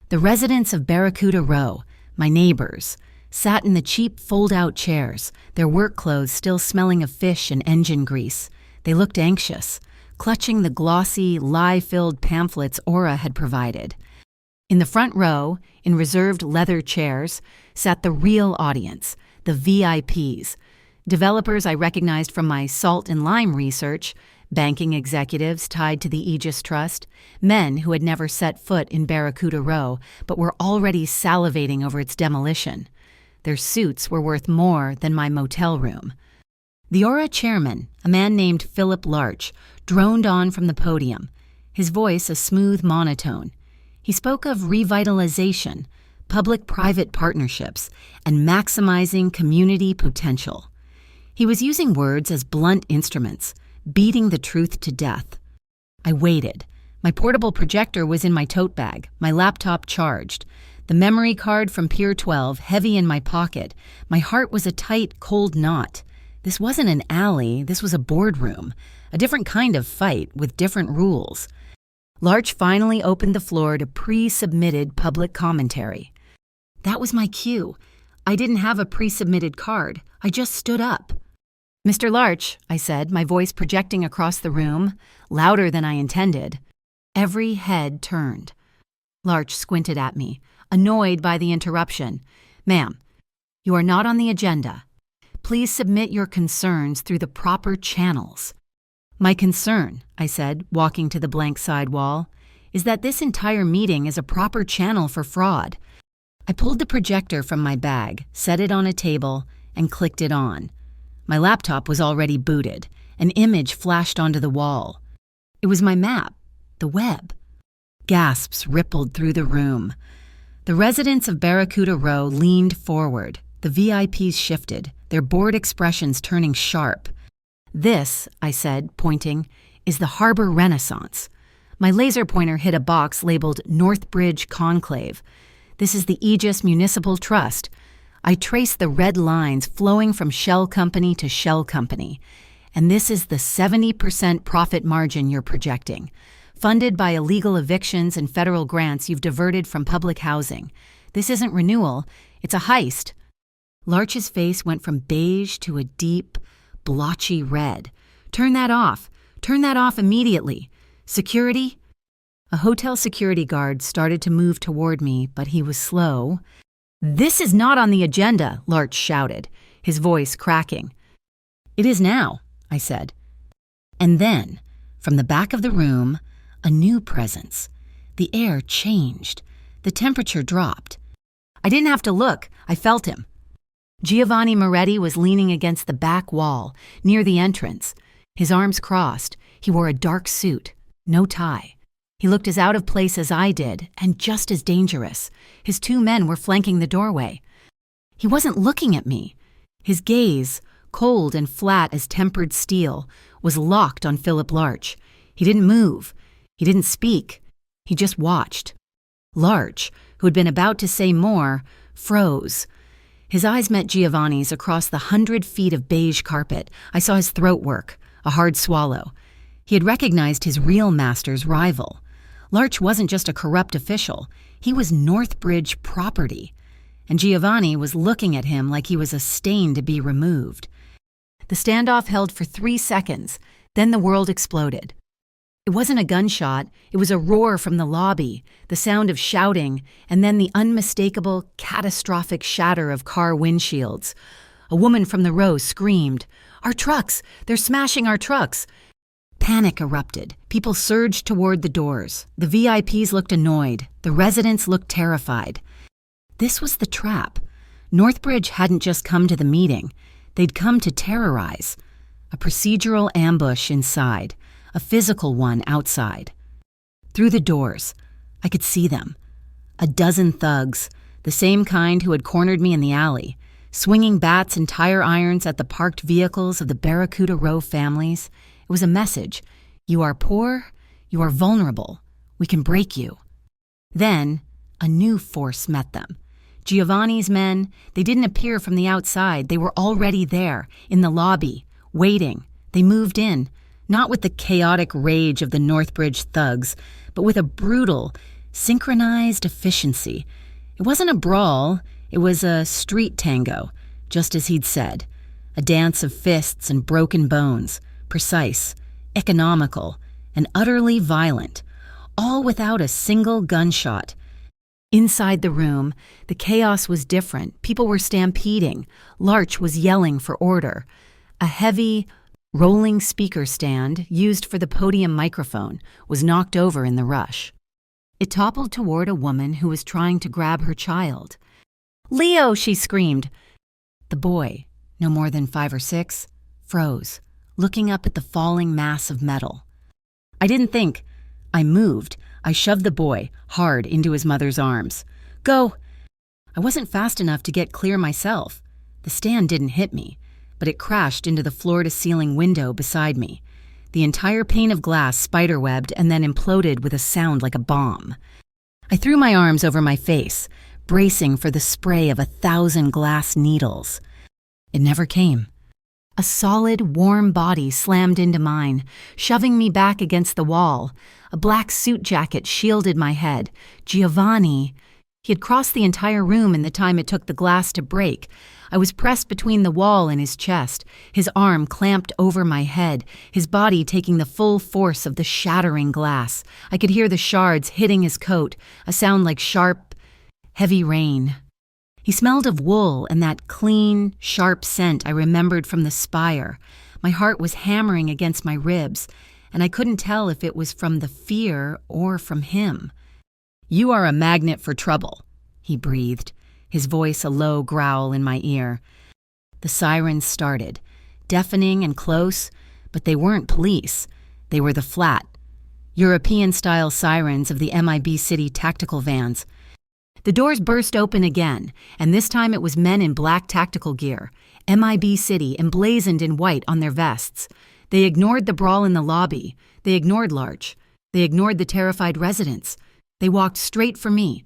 The residents of Barracuda Row, my neighbors, sat in the cheap fold-out chairs, their work clothes still smelling of fish and engine grease. They looked anxious, clutching the glossy, lie-filled pamphlets Aura had provided. In the front row, in reserved leather chairs, sat the real audience, the VIPs, developers I recognized from my salt and lime research, banking executives tied to the Aegis Trust, men who had never set foot in Barracuda Row but were already salivating over its demolition. Their suits were worth more than my motel room. The Aura chairman, a man named Philip Larch, droned on from the podium, his voice a smooth monotone. He spoke of revitalization, public-private partnerships, and maximizing community potential. He was using words as blunt instruments, beating the truth to death. I waited. My portable projector was in my tote bag, my laptop charged, the memory card from Pier 12 heavy in my pocket. My heart was a tight, cold knot. This wasn't an alley, this was a boardroom, a different kind of fight with different rules. Larch finally opened the floor to pre-submitted public commentary. That was my cue. I didn't have a pre-submitted card. I just stood up. "Mr. Larch," I said, my voice projecting across the room, louder than I intended. Every head turned. Larch squinted at me, annoyed by the interruption. "Ma'am, you are not on the agenda. Please submit your concerns through the proper channels." "My concern," I said, walking to the blank side wall, "is that this entire meeting is a proper channel for fraud." I pulled the projector from my bag, set it on a table, and clicked it on. My laptop was already booted. An image flashed onto the wall. It was my map, the web. Gasps rippled through the room. The residents of Barracuda Row leaned forward. The VIPs shifted, their bored expressions turning sharp. "This," I said, pointing, "is the Harbor Renaissance." My laser pointer hit a box labeled Northbridge Conclave. "This is the Aegis Municipal Trust." I traced the red lines flowing from shell company to shell company. "And this is the 70% profit margin you're projecting, funded by illegal evictions and federal grants you've diverted from public housing. This isn't renewal, it's a heist." Larch's face went from beige to a deep, blotchy red. "Turn that off. Turn that off immediately. Security?" A hotel security guard started to move toward me, but he was slow. "This is not on the agenda," Larch shouted, his voice cracking. "It is now," I said. And then, from the back of the room, a new presence. The air changed. The temperature dropped. I didn't have to look. I felt him. Giovanni Moretti was leaning against the back wall, near the entrance. His arms crossed. He wore a dark suit, no tie. He looked as out of place as I did, and just as dangerous. His two men were flanking the doorway. He wasn't looking at me. His gaze, cold and flat as tempered steel, was locked on Philip Larch. He didn't move. He didn't speak. He just watched. Larch, who had been about to say more, froze. His eyes met Giovanni's across the 100 feet of beige carpet. I saw his throat work, a hard swallow. He had recognized his real master's rival. Larch wasn't just a corrupt official. He was Northbridge property. And Giovanni was looking at him like he was a stain to be removed. The standoff held for 3 seconds. Then the world exploded. It wasn't a gunshot. It was a roar from the lobby, the sound of shouting, and then the unmistakable, catastrophic shatter of car windshields. A woman from the row screamed, "Our trucks! They're smashing our trucks!" Panic erupted. People surged toward the doors. The VIPs looked annoyed. The residents looked terrified. This was the trap. Northbridge hadn't just come to the meeting. They'd come to terrorize. A procedural ambush inside, a physical one outside. Through the doors, I could see them. A dozen thugs, the same kind who had cornered me in the alley, swinging bats and tire irons at the parked vehicles of the Barracuda Row families. It was a message. You are poor, you are vulnerable, we can break you. Then, a new force met them. Giovanni's men, they didn't appear from the outside. They were already there, in the lobby, waiting. They moved in, not with the chaotic rage of the Northbridge thugs, but with a brutal, synchronized efficiency. It wasn't a brawl, it was a street tango, just as he'd said. A dance of fists and broken bones, precise, economical, and utterly violent, all without a single gunshot. Inside the room, the chaos was different. People were stampeding. Larch was yelling for order. A heavy, rolling speaker stand, used for the podium microphone, was knocked over in the rush. It toppled toward a woman who was trying to grab her child. "Leo!" she screamed. The boy, no more than 5 or 6, froze, looking up at the falling mass of metal. I didn't think. I moved. I shoved the boy hard into his mother's arms. "Go!" I wasn't fast enough to get clear myself. The stand didn't hit me, but it crashed into the floor-to-ceiling window beside me. The entire pane of glass spiderwebbed and then imploded with a sound like a bomb. I threw my arms over my face, bracing for the spray of 1,000 glass needles. It never came. A solid, warm body slammed into mine, shoving me back against the wall. A black suit jacket shielded my head. Giovanni, he had crossed the entire room in the time it took the glass to break. I was pressed between the wall and his chest, his arm clamped over my head, his body taking the full force of the shattering glass. I could hear the shards hitting his coat, a sound like sharp, heavy rain. He smelled of wool and that clean, sharp scent I remembered from the spire. My heart was hammering against my ribs, and I couldn't tell if it was from the fear or from him. "You are a magnet for trouble," he breathed, his voice a low growl in my ear. The sirens started, deafening and close, but they weren't police. They were the flat, European-style sirens of the MIB City tactical vans. The doors burst open again, and this time it was men in black tactical gear, MIB City emblazoned in white on their vests. They ignored the brawl in the lobby. They ignored Larch. They ignored the terrified residents. They walked straight for me.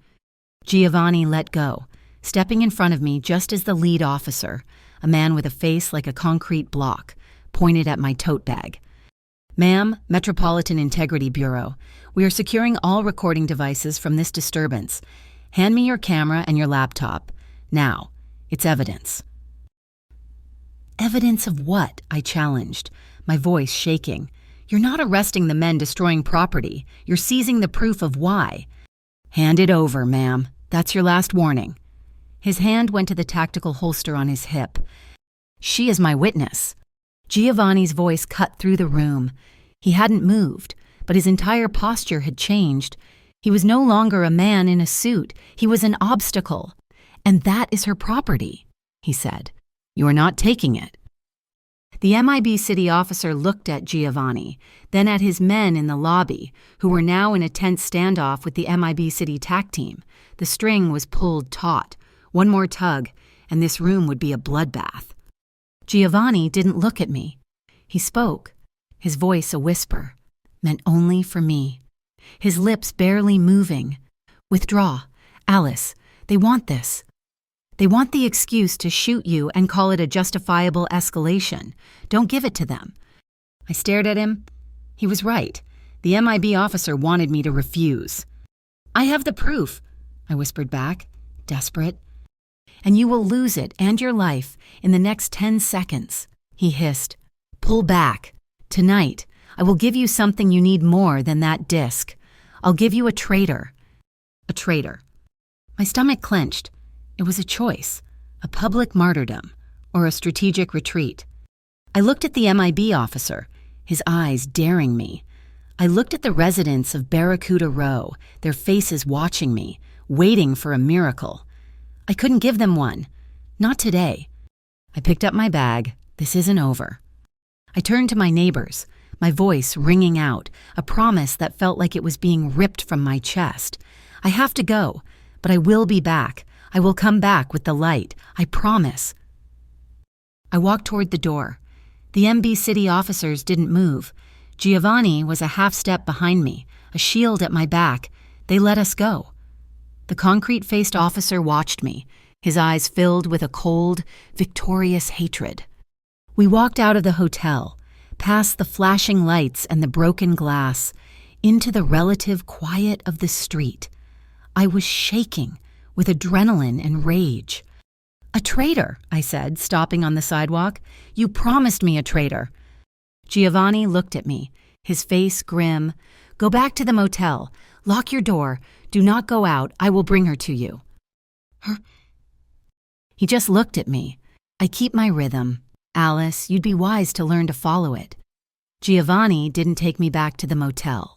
Giovanni let go, stepping in front of me just as the lead officer, a man with a face like a concrete block, pointed at my tote bag. "Ma'am, Metropolitan Integrity Bureau, we are securing all recording devices from this disturbance. Hand me your camera and your laptop. Now, it's evidence." "Evidence of what?" I challenged, my voice shaking. "You're not arresting the men destroying property. You're seizing the proof of why." "Hand it over, ma'am. That's your last warning." His hand went to the tactical holster on his hip. "She is my witness." Giovanni's voice cut through the room. He hadn't moved, but his entire posture had changed. He was no longer a man in a suit. He was an obstacle. "And that is her property," he said. "You are not taking it." The MIB City officer looked at Giovanni, then at his men in the lobby, who were now in a tense standoff with the MIB City TAC team. The string was pulled taut. One more tug, and this room would be a bloodbath. Giovanni didn't look at me. He spoke, his voice a whisper, meant only for me. His lips barely moving. "Withdraw. Alice, they want this. They want the excuse to shoot you and call it a justifiable escalation. Don't give it to them." I stared at him. He was right. The MIB officer wanted me to refuse. "I have the proof," I whispered back, desperate. "And you will lose it and your life in the next 10 seconds, he hissed. "Pull back. Tonight, I will give you something you need more than that disc. I'll give you a traitor." A traitor. My stomach clenched. It was a choice, a public martyrdom, or a strategic retreat. I looked at the MIB officer, his eyes daring me. I looked at the residents of Barracuda Row, their faces watching me, waiting for a miracle. I couldn't give them one. Not today. I picked up my bag. This isn't over. I turned to my neighbors, my voice ringing out, a promise that felt like it was being ripped from my chest. "I have to go, but I will be back. I will come back with the light. I promise." I walked toward the door. The MB City officers didn't move. Giovanni was a half step behind me, a shield at my back. They let us go. The concrete-faced officer watched me, his eyes filled with a cold, victorious hatred. We walked out of the hotel, past the flashing lights and the broken glass, into the relative quiet of the street. I was shaking with adrenaline and rage. "A traitor," I said, stopping on the sidewalk. "You promised me a traitor." Giovanni looked at me, his face grim. "Go back to the motel. Lock your door. Do not go out. I will bring her to you." Her? He just looked at me. "I keep my rhythm. Alice, you'd be wise to learn to follow it." Giovanni didn't take me back to the motel.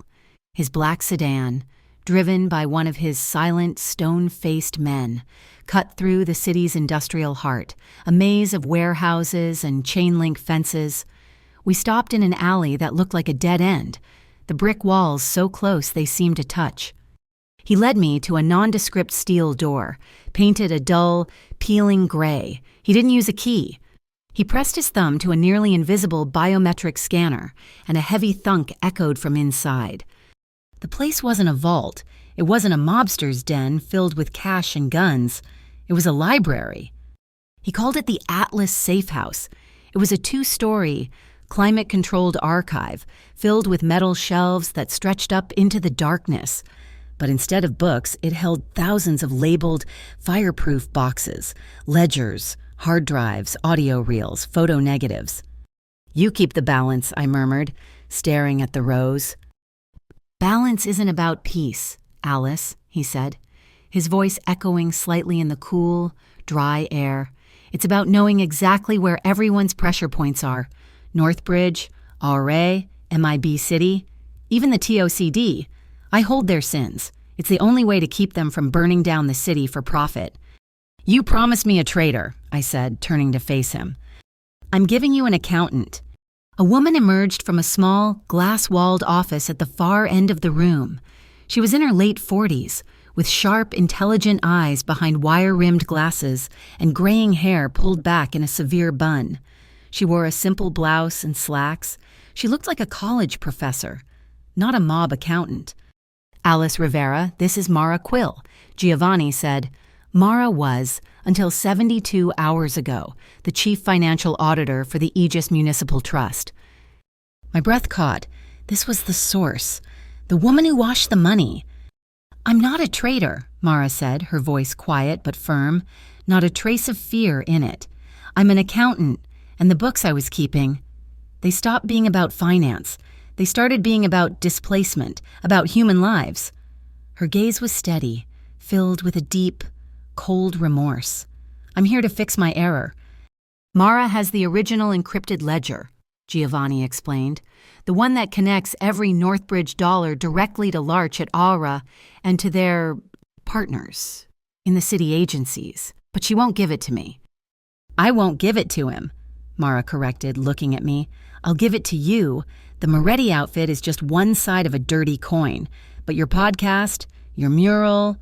His black sedan, driven by one of his silent, stone-faced men, cut through the city's industrial heart, a maze of warehouses and chain-link fences. We stopped in an alley that looked like a dead end, the brick walls so close they seemed to touch. He led me to a nondescript steel door, painted a dull, peeling gray. He didn't use a key. He pressed his thumb to a nearly invisible biometric scanner, and a heavy thunk echoed from inside. The place wasn't a vault. It wasn't a mobster's den filled with cash and guns. It was a library. He called it the Atlas Safe House. It was a 2-story, climate-controlled archive filled with metal shelves that stretched up into the darkness. But instead of books, it held thousands of labeled fireproof boxes, ledgers, Hard drives, audio reels, photo negatives. You keep the balance, I murmured, staring at the rows. Balance isn't about peace, Alice, he said, his voice echoing slightly in the cool, dry air. It's about knowing exactly where everyone's pressure points are. Northbridge, RA, MIB City, even the TOCD. I hold their sins. It's the only way to keep them from burning down the city for profit. You promised me a traitor, I said, turning to face him. I'm giving you an accountant. A woman emerged from a small, glass-walled office at the far end of the room. She was in her late 40s, with sharp, intelligent eyes behind wire-rimmed glasses and graying hair pulled back in a severe bun. She wore a simple blouse and slacks. She looked like a college professor, not a mob accountant. Alice Rivera, this is Mara Quill, Giovanni said. Mara was, until 72 hours ago, the chief financial auditor for the Aegis Municipal Trust. My breath caught. This was the source, the woman who washed the money. I'm not a traitor, Mara said, her voice quiet but firm, not a trace of fear in it. I'm an accountant, and the books I was keeping, they stopped being about finance. They started being about displacement, about human lives. Her gaze was steady, filled with a deep, cold remorse. I'm here to fix my error. Mara has the original encrypted ledger, Giovanni explained, the one that connects every Northbridge dollar directly to Larch at Aura and to their partners in the city agencies. But she won't give it to me. I won't give it to him, Mara corrected, looking at me. I'll give it to you. The Moretti outfit is just one side of a dirty coin. But your podcast, your mural,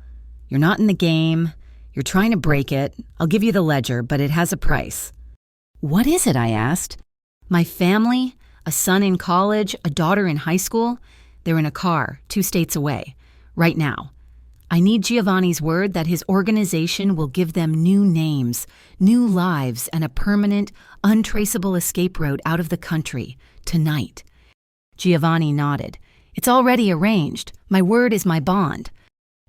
you're not in the game. You're trying to break it. I'll give you the ledger, but it has a price. What is it? I asked. My family, a son in college, a daughter in high school, they're in a car 2 states away, right now. I need Giovanni's word that his organization will give them new names, new lives, and a permanent, untraceable escape route out of the country, tonight. Giovanni nodded. It's already arranged. My word is my bond.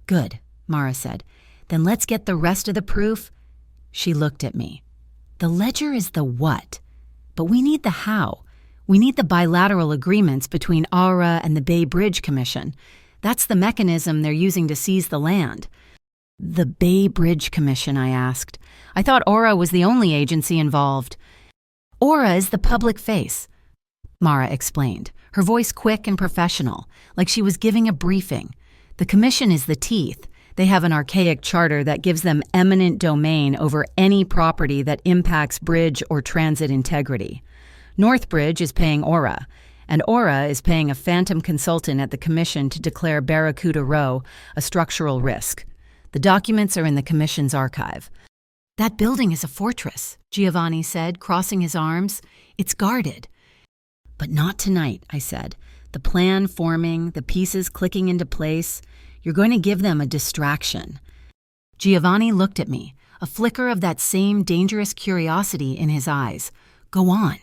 Good, Mara said. Then let's get the rest of the proof. She looked at me. The ledger is the what, but we need the how. We need the bilateral agreements between Aura and the Bay Bridge Commission. That's the mechanism they're using to seize the land. The Bay Bridge Commission, I asked. I thought Aura was the only agency involved. Aura is the public face, Mara explained, her voice quick and professional, like she was giving a briefing. The commission is the teeth. They have an archaic charter that gives them eminent domain over any property that impacts bridge or transit integrity. Northbridge is paying Aura, and Aura is paying a phantom consultant at the commission to declare Barracuda Row a structural risk. The documents are in the commission's archive. That building is a fortress, Giovanni said, crossing his arms. It's guarded. But not tonight, I said. The plan forming, the pieces clicking into place. You're going to give them a distraction. Giovanni looked at me, a flicker of that same dangerous curiosity in his eyes. Go on.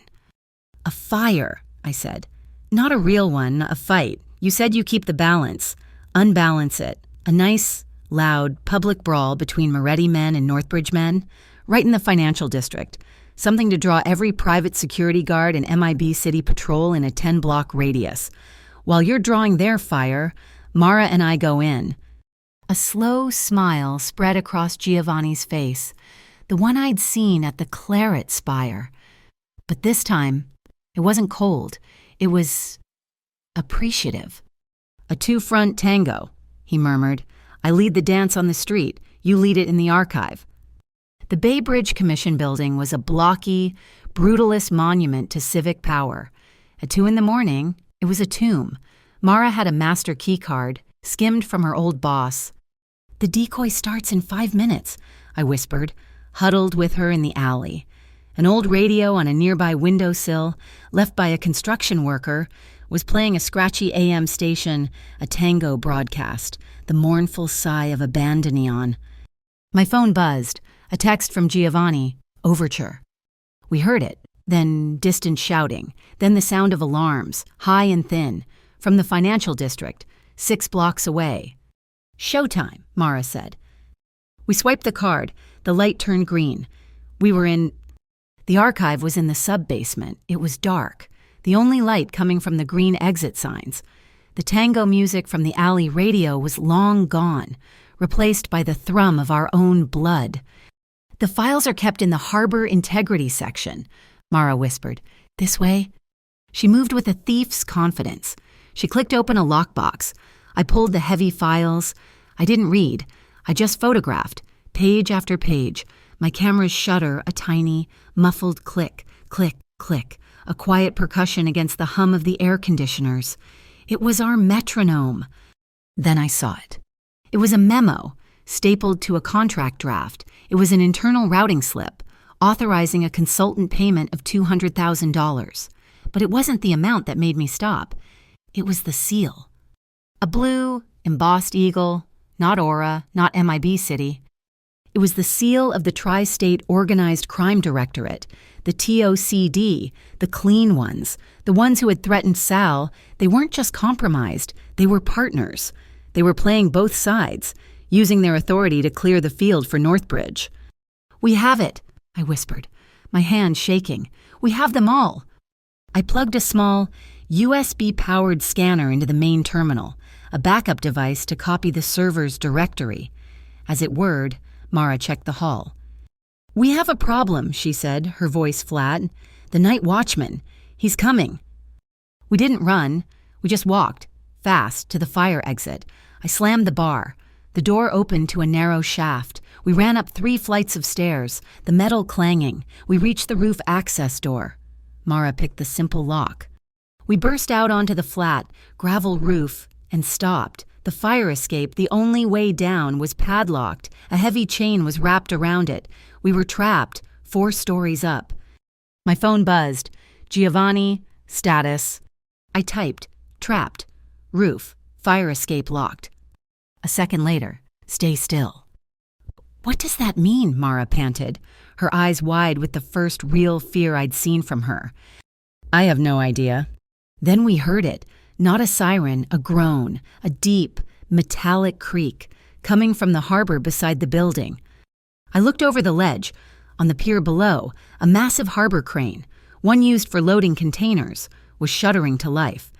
A fire, I said. Not a real one, a fight. You said you keep the balance. Unbalance it. A nice, loud, public brawl between Moretti men and Northbridge men, right in the financial district. Something to draw every private security guard and MIB city patrol in a 10-block radius. While you're drawing their fire, Mara and I go in. A slow smile spread across Giovanni's face, the one I'd seen at the Claret Spire. But this time, it wasn't cold. It was appreciative. A 2-front tango, he murmured. I lead the dance on the street. You lead it in the archive. The Bay Bridge Commission building was a blocky, brutalist monument to civic power. At 2 a.m, it was a tomb. Mara had a master key card, skimmed from her old boss. The decoy starts in 5 minutes, I whispered, huddled with her in the alley. An old radio on a nearby windowsill, left by a construction worker, was playing a scratchy AM station, a tango broadcast, the mournful sigh of a bandoneon. My phone buzzed, a text from Giovanni, overture. We heard it, then distant shouting, then the sound of alarms, high and thin, from the financial district, 6 blocks away. Showtime, Mara said. We swiped the card. The light turned green. The archive was in the sub-basement. It was dark, the only light coming from the green exit signs. The tango music from the alley radio was long gone, replaced by the thrum of our own blood. "The files are kept in the harbor integrity section," Mara whispered. "This way?" She moved with a thief's confidence. She clicked open a lockbox. I pulled the heavy files. I didn't read. I just photographed, page after page. My camera's shutter, a tiny, muffled click, click, click, a quiet percussion against the hum of the air conditioners. It was our metronome. Then I saw it. It was a memo, stapled to a contract draft. It was an internal routing slip, authorizing a consultant payment of $200,000. But it wasn't the amount that made me stop. It was the seal. A blue, embossed eagle, not Aura, not MIB City. It was the seal of the Tri-State Organized Crime Directorate, the TOCD, the clean ones, the ones who had threatened Sal. They weren't just compromised, they were partners. They were playing both sides, using their authority to clear the field for Northbridge. "We have it," I whispered, my hand shaking. "We have them all." I plugged a small, USB-powered scanner into the main terminal, a backup device to copy the server's directory. As it whirred, Mara checked the hall. "We have a problem," she said, her voice flat. "The night watchman. He's coming." We didn't run. We just walked, fast, to the fire exit. I slammed the bar. The door opened to a narrow shaft. We ran up 3 flights of stairs, the metal clanging. We reached the roof access door. Mara picked the simple lock. We burst out onto the flat, gravel roof and stopped. The fire escape, the only way down, was padlocked. A heavy chain was wrapped around it. We were trapped, 4 stories up. My phone buzzed. "Giovanni, status." I typed, "Trapped, roof, fire escape locked." A second later, "Stay still." "What does that mean?" Mara panted, her eyes wide with the first real fear I'd seen from her. "I have no idea." Then we heard it. Not a siren, a groan, a deep, metallic creak, coming from the harbor beside the building. I looked over the ledge. On the pier below, a massive harbor crane, one used for loading containers, was shuddering to life.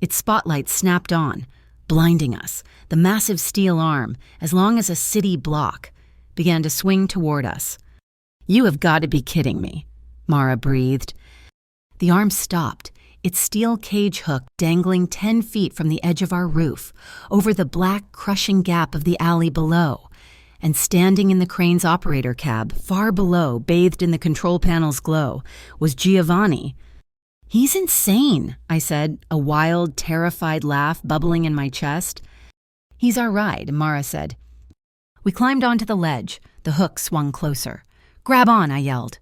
Its spotlight snapped on, blinding us. The massive steel arm, as long as a city block, began to swing toward us. "You have got to be kidding me," Mara breathed. The arm stopped, its steel cage hook dangling 10 feet from the edge of our roof, over the black, crushing gap of the alley below. And standing in the crane's operator cab, far below, bathed in the control panel's glow, was Giovanni. "He's insane," I said, a wild, terrified laugh bubbling in my chest. "He's our ride," Mara said. We climbed onto the ledge. The hook swung closer. "Grab on," I yelled.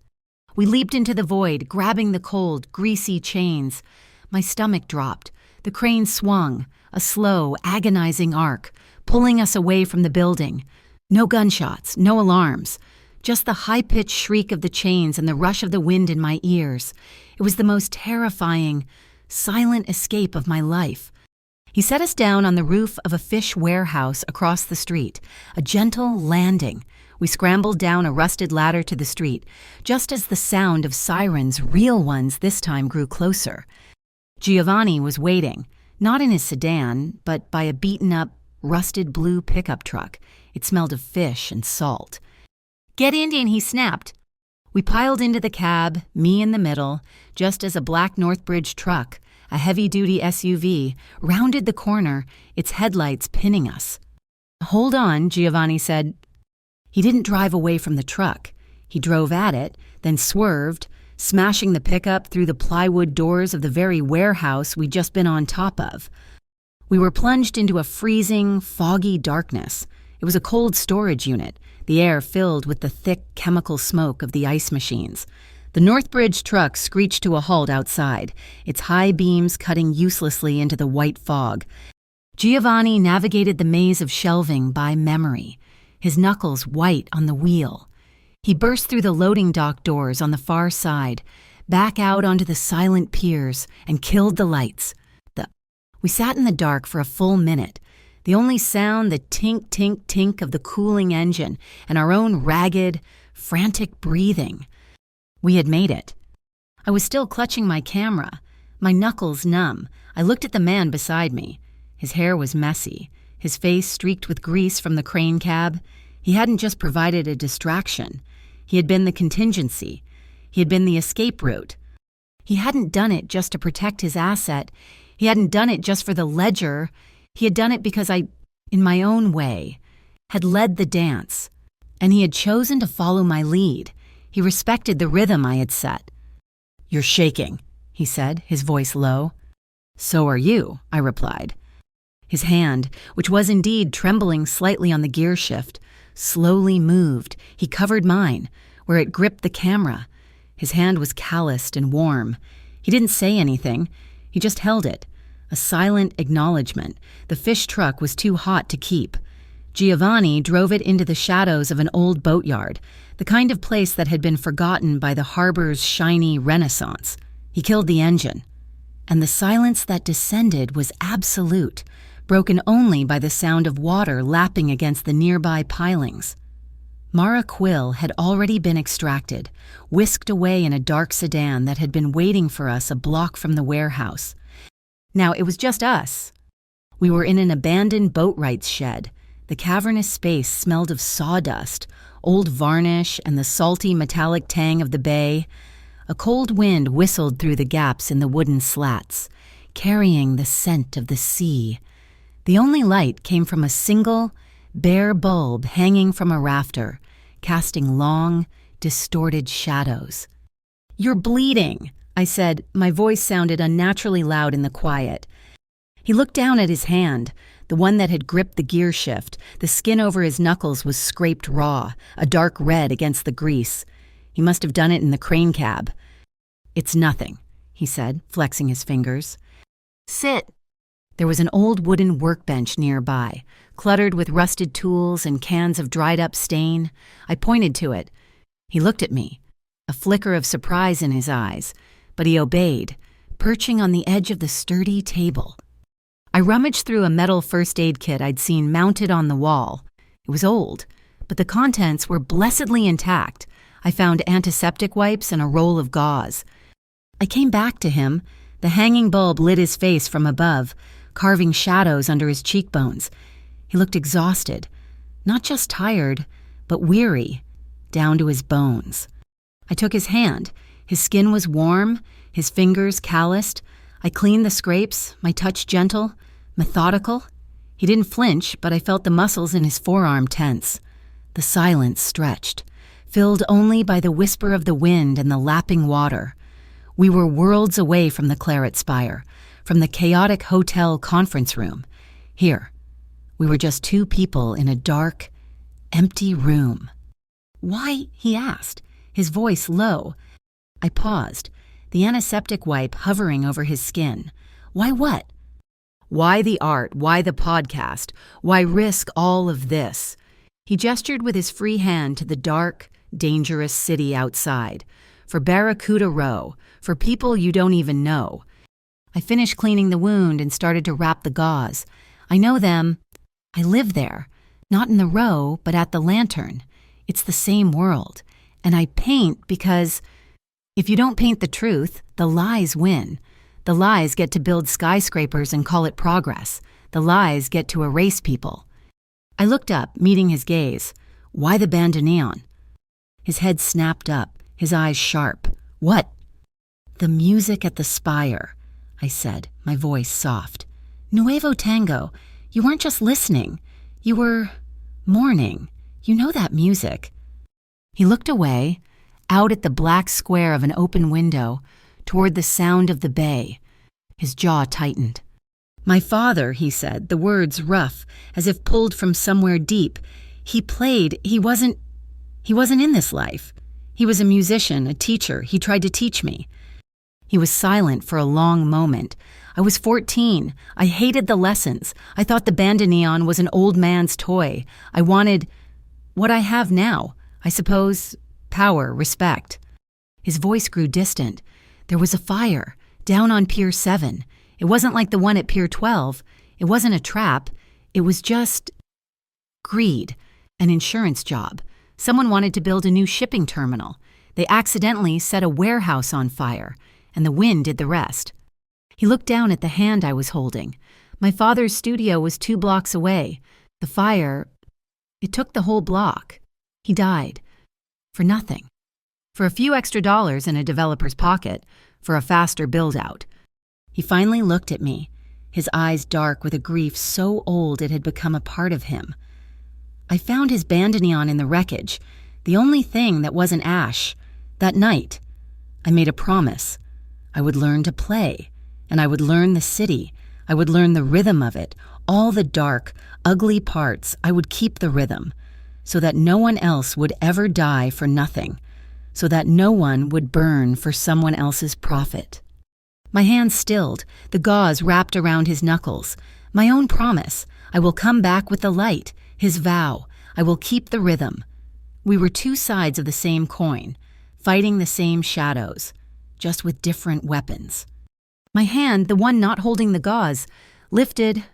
We leaped into the void, grabbing the cold, greasy chains. My stomach dropped. The crane swung, a slow, agonizing arc, pulling us away from the building. No gunshots, no alarms, just the high-pitched shriek of the chains and the rush of the wind in my ears. It was the most terrifying, silent escape of my life. He set us down on the roof of a fish warehouse across the street, a gentle landing. We scrambled down a rusted ladder to the street, just as the sound of sirens, real ones this time, grew closer. Giovanni was waiting, not in his sedan, but by a beaten-up, rusted blue pickup truck. It smelled of fish and salt. "Get in," he snapped. We piled into the cab, me in the middle, just as a black Northbridge truck, a heavy-duty SUV, rounded the corner, its headlights pinning us. "Hold on," Giovanni said. He didn't drive away from the truck. He drove at it, then swerved, smashing the pickup through the plywood doors of the very warehouse we'd just been on top of. We were plunged into a freezing, foggy darkness. It was a cold storage unit, the air filled with the thick chemical smoke of the ice machines. The Northbridge truck screeched to a halt outside, its high beams cutting uselessly into the white fog. Giovanni navigated the maze of shelving by memory, his knuckles white on the wheel. He burst through the loading dock doors on the far side, back out onto the silent piers, and killed the lights. We sat in the dark for a full minute, the only sound the tink, tink, tink of the cooling engine and our own ragged, frantic breathing. We had made it. I was still clutching my camera, my knuckles numb. I looked at the man beside me. His hair was messy, his face streaked with grease from the crane cab. He hadn't just provided a distraction. He had been the contingency. He had been the escape route. He hadn't done it just to protect his asset. He hadn't done it just for the ledger. He had done it because I, in my own way, had led the dance. And he had chosen to follow my lead. He respected the rhythm I had set. "You're shaking," he said, his voice low. "So are you," I replied. His hand, which was indeed trembling slightly on the gear shift, slowly moved. He covered mine, where it gripped the camera. His hand was calloused and warm. He didn't say anything. He just held it. A silent acknowledgement. The fish truck was too hot to keep. Giovanni drove it into the shadows of an old boatyard, the kind of place that had been forgotten by the harbor's shiny renaissance. He killed the engine. And the silence that descended was absolute, broken only by the sound of water lapping against the nearby pilings. Mara Quill had already been extracted, whisked away in a dark sedan that had been waiting for us a block from the warehouse. Now it was just us. We were in an abandoned boatwright's shed. The cavernous space smelled of sawdust, old varnish, and the salty metallic tang of the bay. A cold wind whistled through the gaps in the wooden slats, carrying the scent of the sea. The only light came from a single, bare bulb hanging from a rafter, casting long, distorted shadows. "You're bleeding," I said. My voice sounded unnaturally loud in the quiet. He looked down at his hand, the one that had gripped the gear shift. The skin over his knuckles was scraped raw, a dark red against the grease. He must have done it in the crane cab. "It's nothing," he said, flexing his fingers. "Sit." There was an old wooden workbench nearby, cluttered with rusted tools and cans of dried-up stain. I pointed to it. He looked at me, a flicker of surprise in his eyes, but he obeyed, perching on the edge of the sturdy table. I rummaged through a metal first aid kit I'd seen mounted on the wall. It was old, but the contents were blessedly intact. I found antiseptic wipes and a roll of gauze. I came back to him. The hanging bulb lit his face from above, carving shadows under his cheekbones. He looked exhausted, not just tired, but weary, down to his bones. I took his hand. His skin was warm, his fingers calloused. I cleaned the scrapes, my touch gentle, methodical. He didn't flinch, but I felt the muscles in his forearm tense. The silence stretched, filled only by the whisper of the wind and the lapping water. We were worlds away from the Claret Spire, from the chaotic hotel conference room. Here, we were just two people in a dark, empty room. "Why?" he asked, his voice low. I paused, the antiseptic wipe hovering over his skin. "Why what?" "Why the art? Why the podcast? Why risk all of this?" He gestured with his free hand to the dark, dangerous city outside. "For Barracuda Row, for people you don't even know." I finished cleaning the wound and started to wrap the gauze. "I know them. I live there. Not in the row, but at the Lantern. It's the same world. And I paint because if you don't paint the truth, the lies win. The lies get to build skyscrapers and call it progress. The lies get to erase people." I looked up, meeting his gaze. "Why the bandoneon?" His head snapped up, his eyes sharp. "What?" "The music at the spire," I said, my voice soft. "Nuevo Tango. You weren't just listening. You were mourning. You know that music." He looked away, out at the black square of an open window, toward the sound of the bay. His jaw tightened. "My father," he said, the words rough, as if pulled from somewhere deep. "He played. He wasn't in this life. He was a musician, a teacher. He tried to teach me." He was silent for a long moment. I was 14. I hated the lessons. I thought the bandoneon was an old man's toy. I wanted what I have now, I suppose, power, respect. His voice grew distant. There was a fire, down on Pier 7. It wasn't like the one at Pier 12. It wasn't a trap. It was just greed, an insurance job, Someone wanted to build a new shipping terminal. They accidentally set a warehouse on fire, and the wind did the rest. He looked down at the hand I was holding. My father's studio was 2 blocks away. The fire, it took the whole block. He died. For nothing. For a few extra dollars in a developer's pocket, for a faster build-out. He finally looked at me, his eyes dark with a grief so old it had become a part of him. I found his bandoneon in the wreckage, the only thing that wasn't ash. That night, I made a promise. I would learn to play, and I would learn the city. I would learn the rhythm of it, all the dark, ugly parts. I would keep the rhythm, so that no one else would ever die for nothing, so that no one would burn for someone else's profit. My hands stilled, the gauze wrapped around his knuckles. My own promise, I will come back with the light, his vow, I will keep the rhythm. We were 2 sides of the same coin, fighting the same shadows, just with different weapons. My hand, the one not holding the gauze, lifted.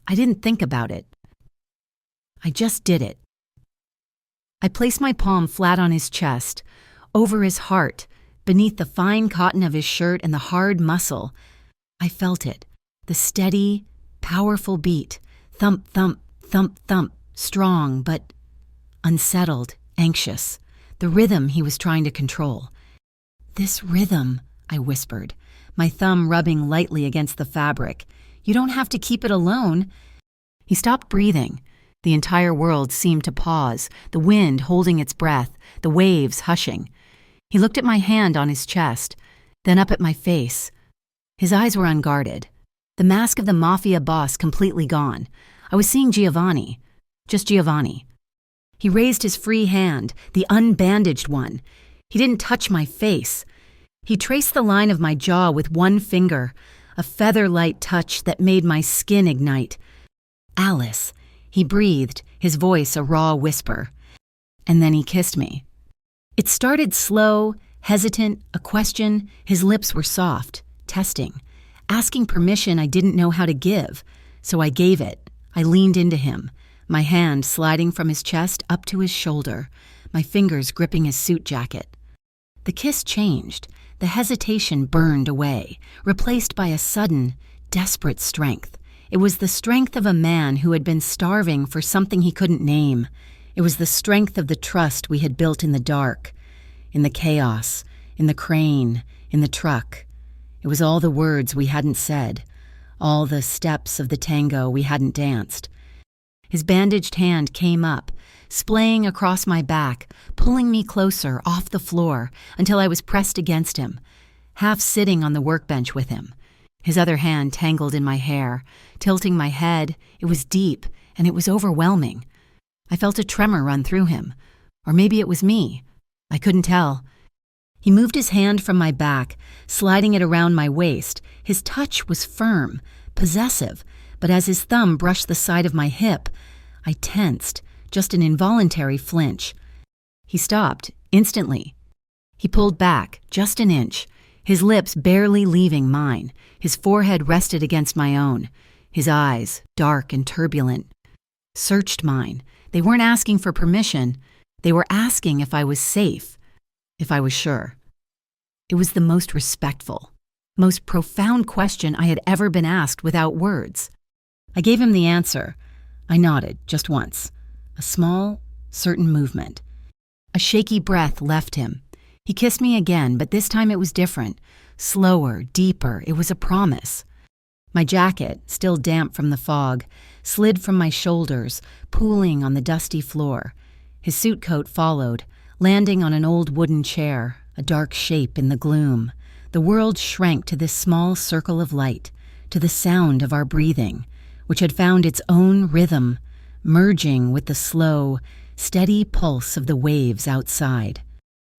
I didn't think about it. I just did it. I placed my palm flat on his chest, over his heart, beneath the fine cotton of his shirt and the hard muscle. I felt it, the steady, powerful beat, thump, thump, thump, thump, strong but unsettled, anxious, the rhythm he was trying to control. This rhythm, I whispered, my thumb rubbing lightly against the fabric. You don't have to keep it alone. He stopped breathing. The entire world seemed to pause, the wind holding its breath, the waves hushing. He looked at my hand on his chest, then up at my face. His eyes were unguarded. The mask of the Mafia boss completely gone. I was seeing Giovanni. Just Giovanni. He raised his free hand, the unbandaged one. He didn't touch my face. He traced the line of my jaw with one finger, a feather-light touch that made my skin ignite. Alice, he breathed, his voice a raw whisper. And then he kissed me. It started slow, hesitant, a question. His lips were soft, testing, asking permission I didn't know how to give. So I gave it. I leaned into him, my hand sliding from his chest up to his shoulder, my fingers gripping his suit jacket. The kiss changed. The hesitation burned away, replaced by a sudden, desperate strength. It was the strength of a man who had been starving for something he couldn't name. It was the strength of the trust we had built in the dark, in the chaos, in the crane, in the truck. It was all the words we hadn't said, all the steps of the tango we hadn't danced. His bandaged hand came up, splaying across my back, pulling me closer off the floor until I was pressed against him, half sitting on the workbench with him. His other hand tangled in my hair, tilting my head. It was deep, and it was overwhelming. I felt a tremor run through him. Or maybe it was me. I couldn't tell. He moved his hand from my back, sliding it around my waist. His touch was firm, possessive, but as his thumb brushed the side of my hip, I tensed, just an involuntary flinch. He stopped, instantly. He pulled back, just an inch, his lips barely leaving mine. His forehead rested against my own. His eyes, dark and turbulent, searched mine. They weren't asking for permission. They were asking if I was safe, if I was sure. It was the most respectful, most profound question I had ever been asked without words. I gave him the answer. I nodded, just once. A small, certain movement. A shaky breath left him. He kissed me again, but this time it was different. Slower, deeper. It was a promise. My jacket, still damp from the fog, slid from my shoulders, pooling on the dusty floor. His suit coat followed, landing on an old wooden chair, a dark shape in the gloom. The world shrank to this small circle of light, to the sound of our breathing, which had found its own rhythm, merging with the slow, steady pulse of the waves outside.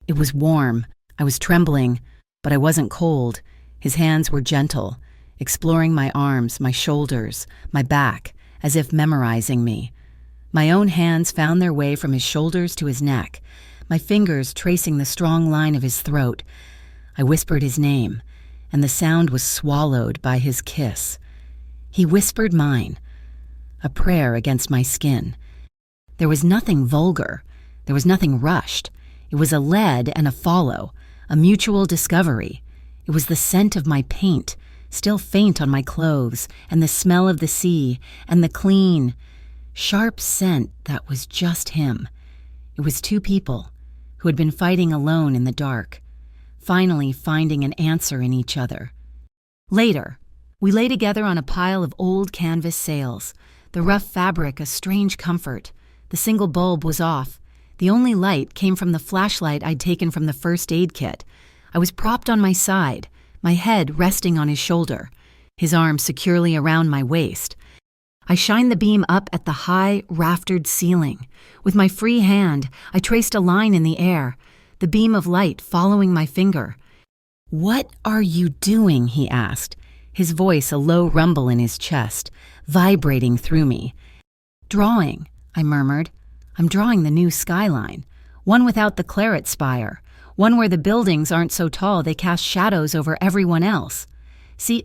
It was warm. I was trembling, but I wasn't cold. His hands were gentle, exploring my arms, my shoulders, my back, as if memorizing me. My own hands found their way from his shoulders to his neck, my fingers tracing the strong line of his throat. I whispered his name, and the sound was swallowed by his kiss. He whispered mine, a prayer against my skin. There was nothing vulgar, There was nothing rushed. It was a lead and a follow, a mutual discovery. It was the scent of my paint, still faint on my clothes, and the smell of the sea, and the clean, sharp scent that was just him. It was two people who had been fighting alone in the dark, finally finding an answer in each other. Later, we lay together on a pile of old canvas sails, the rough fabric a strange comfort. The single bulb was off. The only light came from the flashlight I'd taken from the first aid kit. I was propped on my side, my head resting on his shoulder, his arm securely around my waist. I shined the beam up at the high, raftered ceiling. With my free hand, I traced a line in the air, the beam of light following my finger. "What are you doing?" he asked, his voice a low rumble in his chest, vibrating through me. "Drawing," I murmured. "I'm drawing the new skyline, one without the claret spire, one where the buildings aren't so tall they cast shadows over everyone else. See,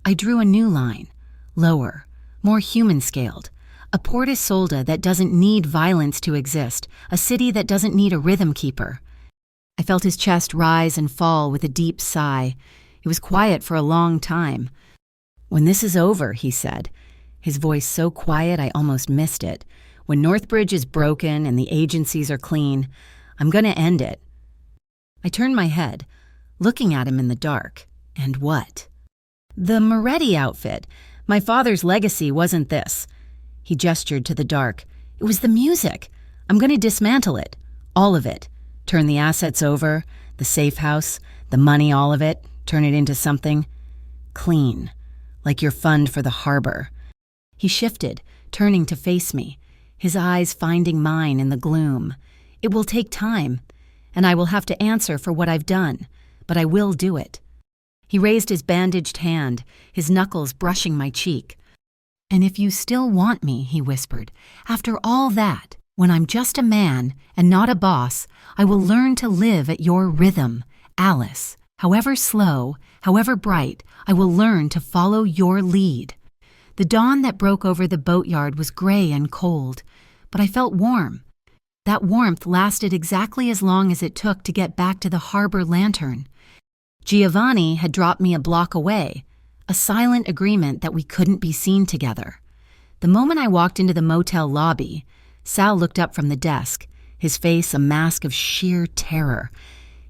I drew a new line, lower, more human-scaled, a Port Isolde that doesn't need violence to exist, a city that doesn't need a rhythm keeper." I felt his chest rise and fall with a deep sigh. It was quiet for a long time. "When this is over," he said, his voice so quiet I almost missed it, "when Northbridge is broken and the agencies are clean, I'm going to end it." I turned my head, looking at him in the dark. And what? "The Moretti outfit. My father's legacy wasn't this." He gestured to the dark. "It was the music. I'm going to dismantle it. All of it. Turn the assets over, the safe house, the money, all of it. Turn it into something clean, like your fund for the harbor." He shifted, turning to face me, his eyes finding mine in the gloom. "It will take time, and I will have to answer for what I've done, but I will do it." He raised his bandaged hand, his knuckles brushing my cheek. "And if you still want me," he whispered, "after all that, when I'm just a man and not a boss, I will learn to live at your rhythm, Alice. However slow, however bright, I will learn to follow your lead." The dawn that broke over the boatyard was gray and cold, but I felt warm. That warmth lasted exactly as long as it took to get back to the harbor lantern. Giovanni had dropped me a block away, a silent agreement that we couldn't be seen together. The moment I walked into the motel lobby, Sal looked up from the desk, his face a mask of sheer terror.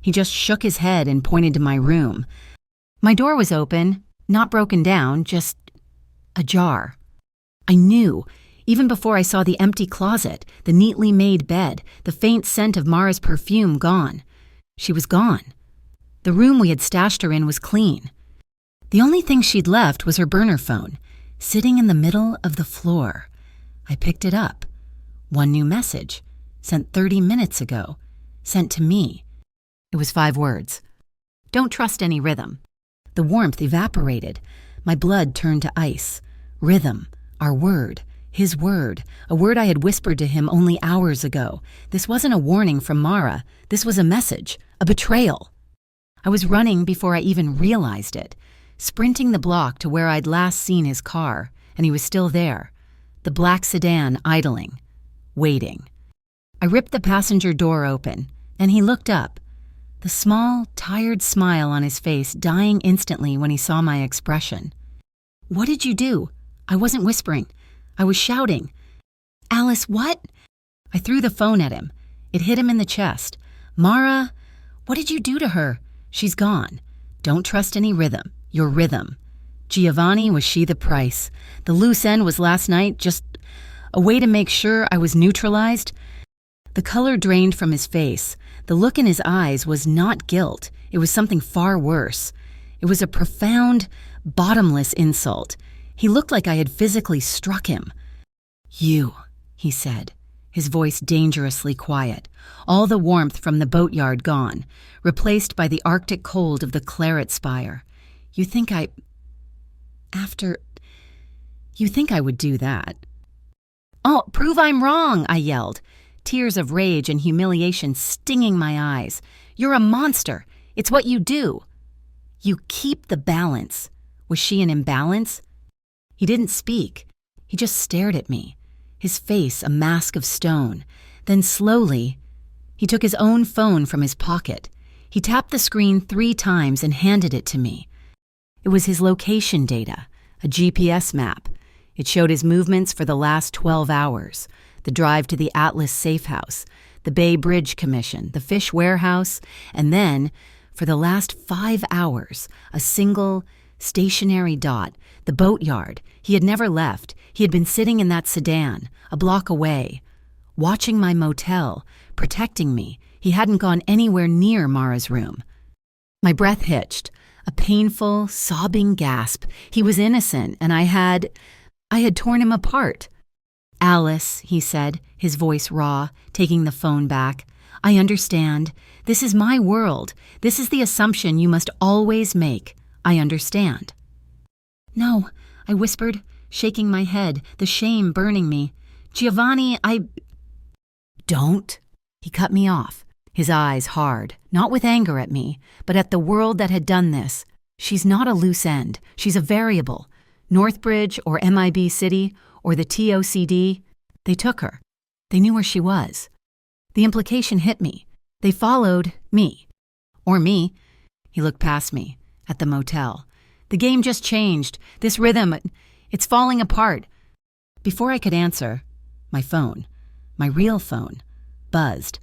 He just shook his head and pointed to my room. My door was open, not broken down, just ajar. I knew, even before I saw the empty closet, the neatly made bed, the faint scent of Mara's perfume gone. She was gone. The room we had stashed her in was clean. The only thing she'd left was her burner phone, sitting in the middle of the floor. I picked it up. One new message, sent 30 minutes ago, sent to me. It was 5 words. "Don't trust any rhythm." The warmth evaporated. My blood turned to ice. Rhythm, our word, his word, a word I had whispered to him only hours ago. This wasn't a warning from Mara. This was a message, a betrayal. I was running before I even realized it, sprinting the block to where I'd last seen his car, and he was still there, the black sedan idling, waiting. I ripped the passenger door open, and he looked up, the small, tired smile on his face dying instantly when he saw my expression. "What did you do?" I wasn't whispering. I was shouting. "Alice, what?" I threw the phone at him. It hit him in the chest. "Mara, what did you do to her? She's gone. Don't trust any rhythm. Your rhythm. Giovanni, was she the price? The loose end was last night just a way to make sure I was neutralized?" The color drained from his face. The look in his eyes was not guilt. It was something far worse. It was a profound, bottomless insult. He looked like I had physically struck him. "You," he said, his voice dangerously quiet, all the warmth from the boatyard gone, replaced by the Arctic cold of the claret spire. You think I would do that?" "Oh, prove I'm wrong," I yelled, tears of rage and humiliation stinging my eyes. "You're a monster. It's what you do." "You keep the balance." Was she an imbalance? He didn't speak. He just stared at me, his face a mask of stone. Then slowly, He took his own phone from his pocket. He tapped the screen 3 times and handed it to me. It was his location data, a GPS map. It showed his movements for the last 12 hours, the drive to the Atlas Safe House, the Bay Bridge Commission, the fish warehouse, and then, for the last 5 hours, a single, stationary dot, the boatyard. He had never left. He had been sitting in that sedan, a block away, watching my motel, protecting me. He hadn't gone anywhere near Mara's room. My breath hitched, a painful, sobbing gasp. He was innocent, and I had torn him apart. "Alice," he said, his voice raw, taking the phone back. "I understand. This is my world. This is the assumption you must always make. I understand." "No," I whispered, shaking my head, the shame burning me. "Giovanni, Don't." He cut me off, his eyes hard, not with anger at me, but at the world that had done this. "She's not a loose end. She's a variable. Northbridge or MIB City or the TOCD, they took her. They knew where she was. The implication hit me. They followed me. Or me." He looked past me, at the motel. "The game just changed. This rhythm, it's falling apart." Before I could answer, my phone, my real phone, buzzed.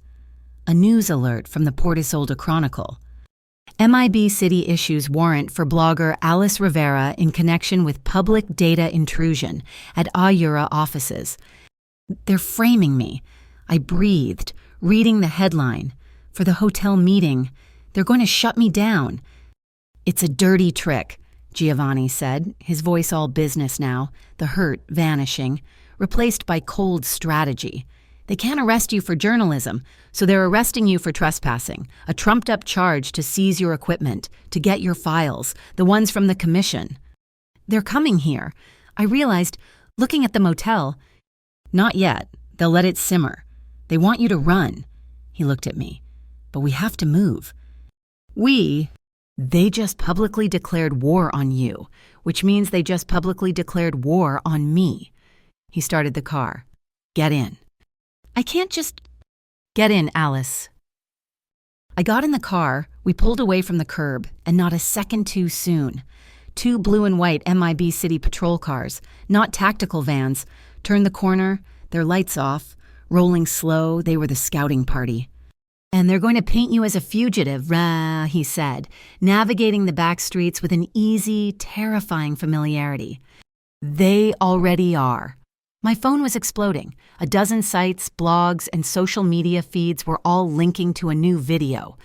A news alert from the Port Isolde Chronicle. MIB City issues warrant for blogger Alice Rivera in connection with public data intrusion at Ayura offices. They're framing me. I breathed, reading the headline. For the hotel meeting, they're going to shut me down. "It's a dirty trick," Giovanni said, his voice all business now, the hurt vanishing, replaced by cold strategy. "They can't arrest you for journalism, so they're arresting you for trespassing, a trumped-up charge to seize your equipment, to get your files, the ones from the commission. They're coming here." I realized, looking at the motel. "Not yet. They'll let it simmer. They want you to run." He looked at me. "But we have to move." They just publicly declared war on you, which means they just publicly declared war on me." He started the car. "Get in." "I can't just—" "Get in, Alice." I got in the car, we pulled away from the curb, and not a second too soon. 2 blue and white MIB City patrol cars, not tactical vans, turned the corner, their lights off, rolling slow. They were the scouting party. "And they're going to paint you as a fugitive," he said, navigating the back streets with an easy, terrifying familiarity. "They already are." My phone was exploding. A dozen sites, blogs, and social media feeds were all linking to a new video.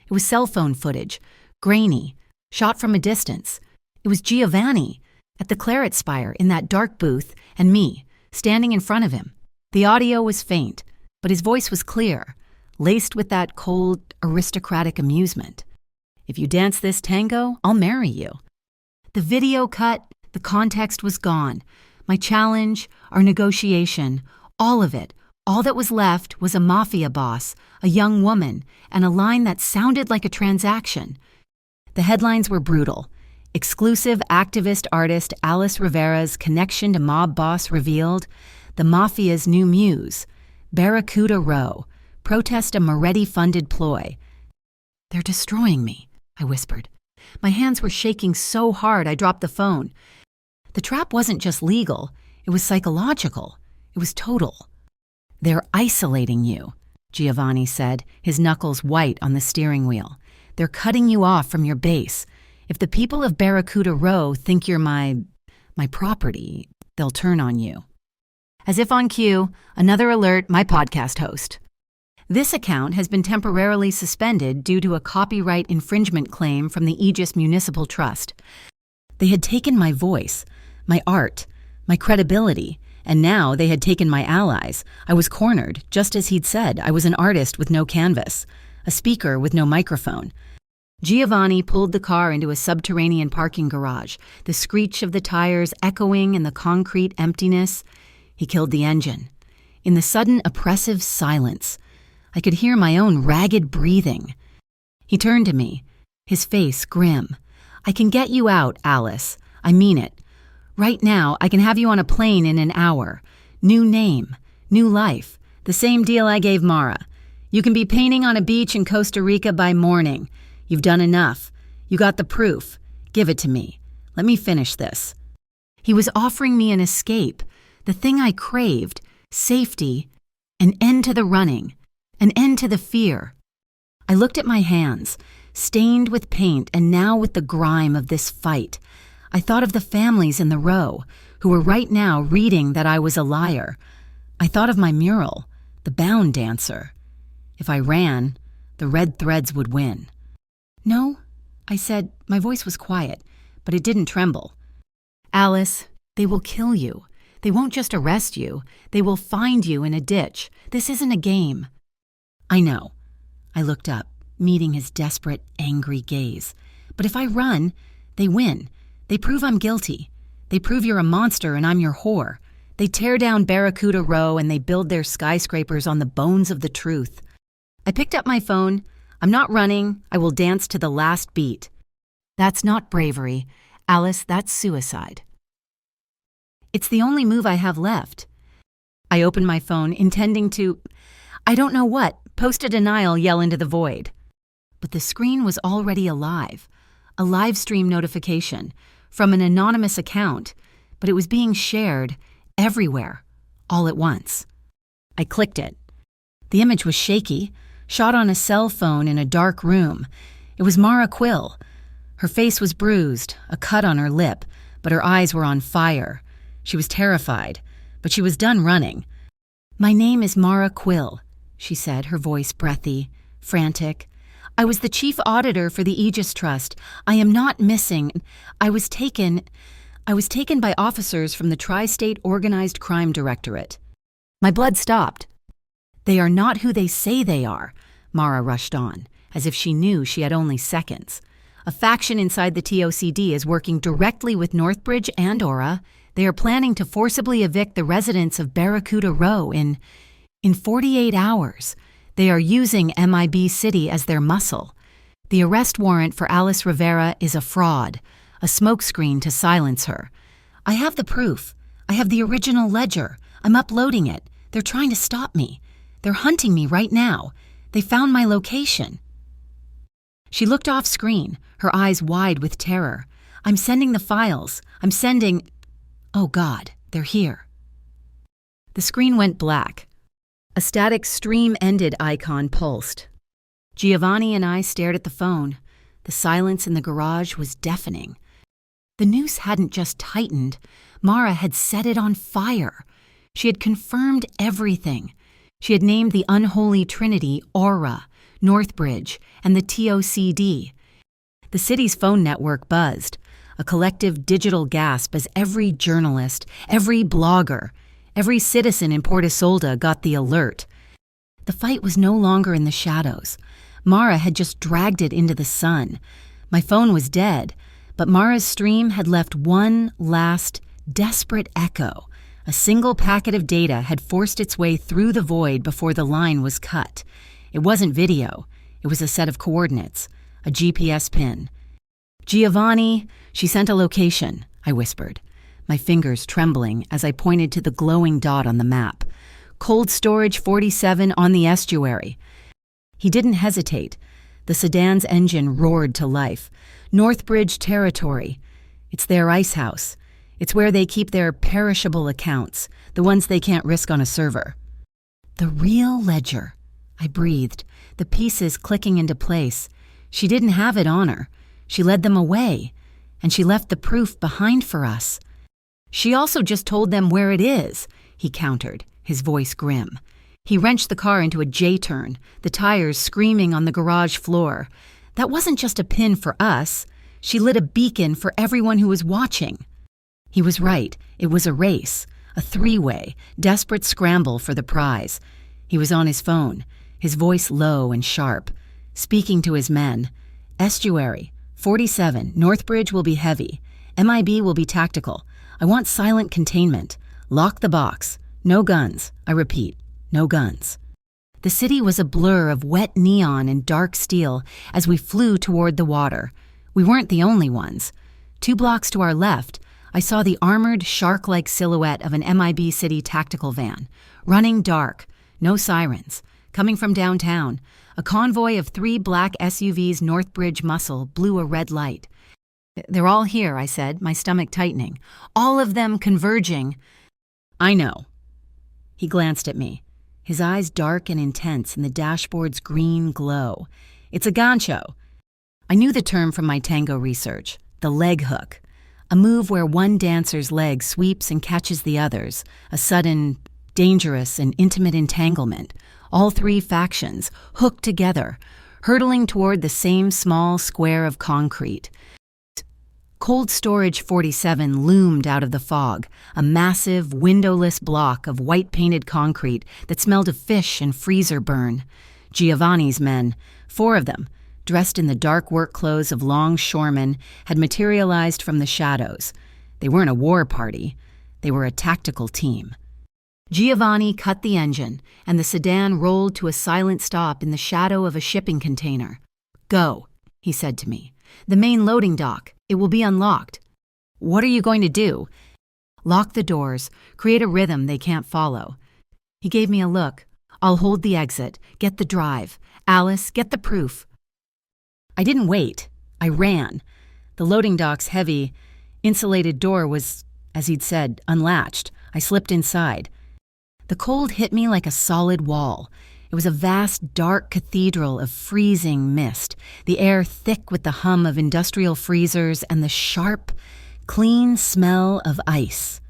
It was cell phone footage, grainy, shot from a distance. It was Giovanni at the Claret Spire in that dark booth, and me, standing in front of him. The audio was faint, but his voice was clear, laced with that cold, aristocratic amusement. "If you dance this tango, I'll marry you." The video cut, the context was gone. My challenge, our negotiation, all of it, all that was left was a mafia boss, a young woman, and a line that sounded like a transaction. The headlines were brutal. Exclusive activist artist Alice Rivera's connection to mob boss revealed, the mafia's new muse, Barracuda Row, protest a Moretti-funded ploy. "They're destroying me," I whispered. My hands were shaking so hard I dropped the phone. The trap wasn't just legal, it was psychological. It was total. "They're isolating you," Giovanni said, his knuckles white on the steering wheel. "They're cutting you off from your base. If the people of Barracuda Row think you're my property, they'll turn on you." As if on cue, another alert, my podcast host. This account has been temporarily suspended due to a copyright infringement claim from the Aegis Municipal Trust. They had taken my voice, my art, my credibility, and now they had taken my allies. I was cornered, just as he'd said. I was an artist with no canvas, a speaker with no microphone. Giovanni pulled the car into a subterranean parking garage, the screech of the tires echoing in the concrete emptiness. He killed the engine. In the sudden oppressive silence, I could hear my own ragged breathing. He turned to me, his face grim. "I can get you out, Alice. I mean it. Right now, I can have you on a plane in an hour. New name, new life, the same deal I gave Mara. You can be painting on a beach in Costa Rica by morning. You've done enough. You got the proof. Give it to me. Let me finish this." He was offering me an escape, the thing I craved, safety, an end to the running, an end to the fear. I looked at my hands, stained with paint and now with the grime of this fight. I thought of the families in the row who were right now reading that I was a liar. I thought of my mural, the bound dancer. If I ran, the red threads would win. "No," I said. My voice was quiet, but it didn't tremble. "Alice, they will kill you. They won't just arrest you. They will find you in a ditch. This isn't a game." "I know." I looked up, meeting his desperate, angry gaze. "But if I run, they win. They prove I'm guilty. They prove you're a monster and I'm your whore. They tear down Barracuda Row and they build their skyscrapers on the bones of the truth." I picked up my phone. "I'm not running. I will dance to the last beat." "That's not bravery. Alice, that's suicide." "It's the only move I have left." I opened my phone, intending to, I don't know what, post a denial yell into the void. But the screen was already alive. A live stream notification from an anonymous account, but it was being shared everywhere, all at once. I clicked it. The image was shaky, shot on a cell phone in a dark room. It was Mara Quill. Her face was bruised, a cut on her lip, but her eyes were on fire. She was terrified, but she was done running. "My name is Mara Quill," she said, her voice breathy, frantic. "I was the chief auditor for the Aegis Trust. I am not missing. I was taken by officers from the Tri-State Organized Crime Directorate." My blood stopped. "They are not who they say they are," Mara rushed on, as if she knew she had only seconds. "A faction inside the TOCD is working directly with Northbridge and Aura. They are planning to forcibly evict the residents of Barracuda Row in 48 hours. They are using MIB City as their muscle. The arrest warrant for Alice Rivera is a fraud, a smokescreen to silence her. I have the proof. I have the original ledger. I'm uploading it. They're trying to stop me. They're hunting me right now. They found my location." She looked off screen, her eyes wide with terror. "I'm sending the files. I'm sending... Oh God, they're here." The screen went black. A static stream-ended icon pulsed. Giovanni and I stared at the phone. The silence in the garage was deafening. The noose hadn't just tightened. Mara had set it on fire. She had confirmed everything. She had named the unholy trinity Aura, Northbridge, and the TOCD. The city's phone network buzzed, a collective digital gasp as every journalist, every blogger, every citizen in Port Isolde got the alert. The fight was no longer in the shadows. Mara had just dragged it into the sun. My phone was dead, but Mara's stream had left one last, desperate echo. A single packet of data had forced its way through the void before the line was cut. It wasn't video. It was a set of coordinates, a GPS pin. "Giovanni," she sent a location, I whispered, my fingers trembling as I pointed to the glowing dot on the map. "Cold storage 47 on the estuary." He didn't hesitate. The sedan's engine roared to life. "Northbridge territory. It's their ice house. It's where they keep their perishable accounts, the ones they can't risk on a server." "The real ledger," I breathed, the pieces clicking into place. She didn't have it on her. She led them away, and she left the proof behind for us. "She also just told them where it is," he countered, his voice grim. He wrenched the car into a J-turn, the tires screaming on the garage floor. That wasn't just a pin for us. She lit a beacon for everyone who was watching. He was right. It was a race, a three-way, desperate scramble for the prize. He was on his phone, his voice low and sharp, speaking to his men. "Estuary, 47, Northbridge will be heavy. MIB will be tactical. I want silent containment. Lock the box. No guns. I repeat, no guns." The city was a blur of wet neon and dark steel as we flew toward the water. We weren't the only ones. 2 blocks to our left, I saw the armored, shark-like silhouette of an MIB City tactical van, running dark, no sirens, coming from downtown. A convoy of 3 black SUVs Northbridge muscle blew a red light. "They're all here," I said, my stomach tightening. "All of them converging." "I know." He glanced at me, his eyes dark and intense in the dashboard's green glow. "It's a gancho." I knew the term from my tango research, the leg hook, a move where one dancer's leg sweeps and catches the other's, a sudden, dangerous, and intimate entanglement. All 3 factions, hooked together, hurtling toward the same small square of concrete. Cold Storage 47 loomed out of the fog, a massive, windowless block of white-painted concrete that smelled of fish and freezer burn. Giovanni's men, 4 of them, dressed in the dark work clothes of longshoremen, had materialized from the shadows. They weren't a war party. They were a tactical team. Giovanni cut the engine, and the sedan rolled to a silent stop in the shadow of a shipping container. "Go," he said to me. "The main loading dock. It will be unlocked." "What are you going to do?" "Lock the doors, create a rhythm they can't follow." He gave me a look. "I'll hold the exit. Get the drive. Alice, get the proof." I didn't wait. I ran. The loading dock's heavy, insulated door was, as he'd said, unlatched. I slipped inside. The cold hit me like a solid wall. It was a vast, dark cathedral of freezing mist, the air thick with the hum of industrial freezers and the sharp, clean smell of ice.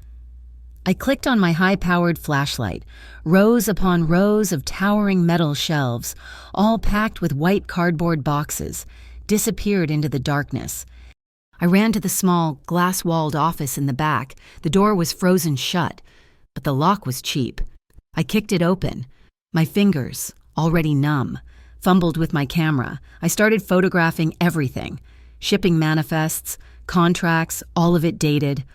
I clicked on my high-powered flashlight, rows upon rows of towering metal shelves, all packed with white cardboard boxes, disappeared into the darkness. I ran to the small, glass-walled office in the back. The door was frozen shut, but the lock was cheap. I kicked it open. My fingers, already numb, fumbled with my camera. I started photographing everything. Shipping manifests, contracts, all of it dated,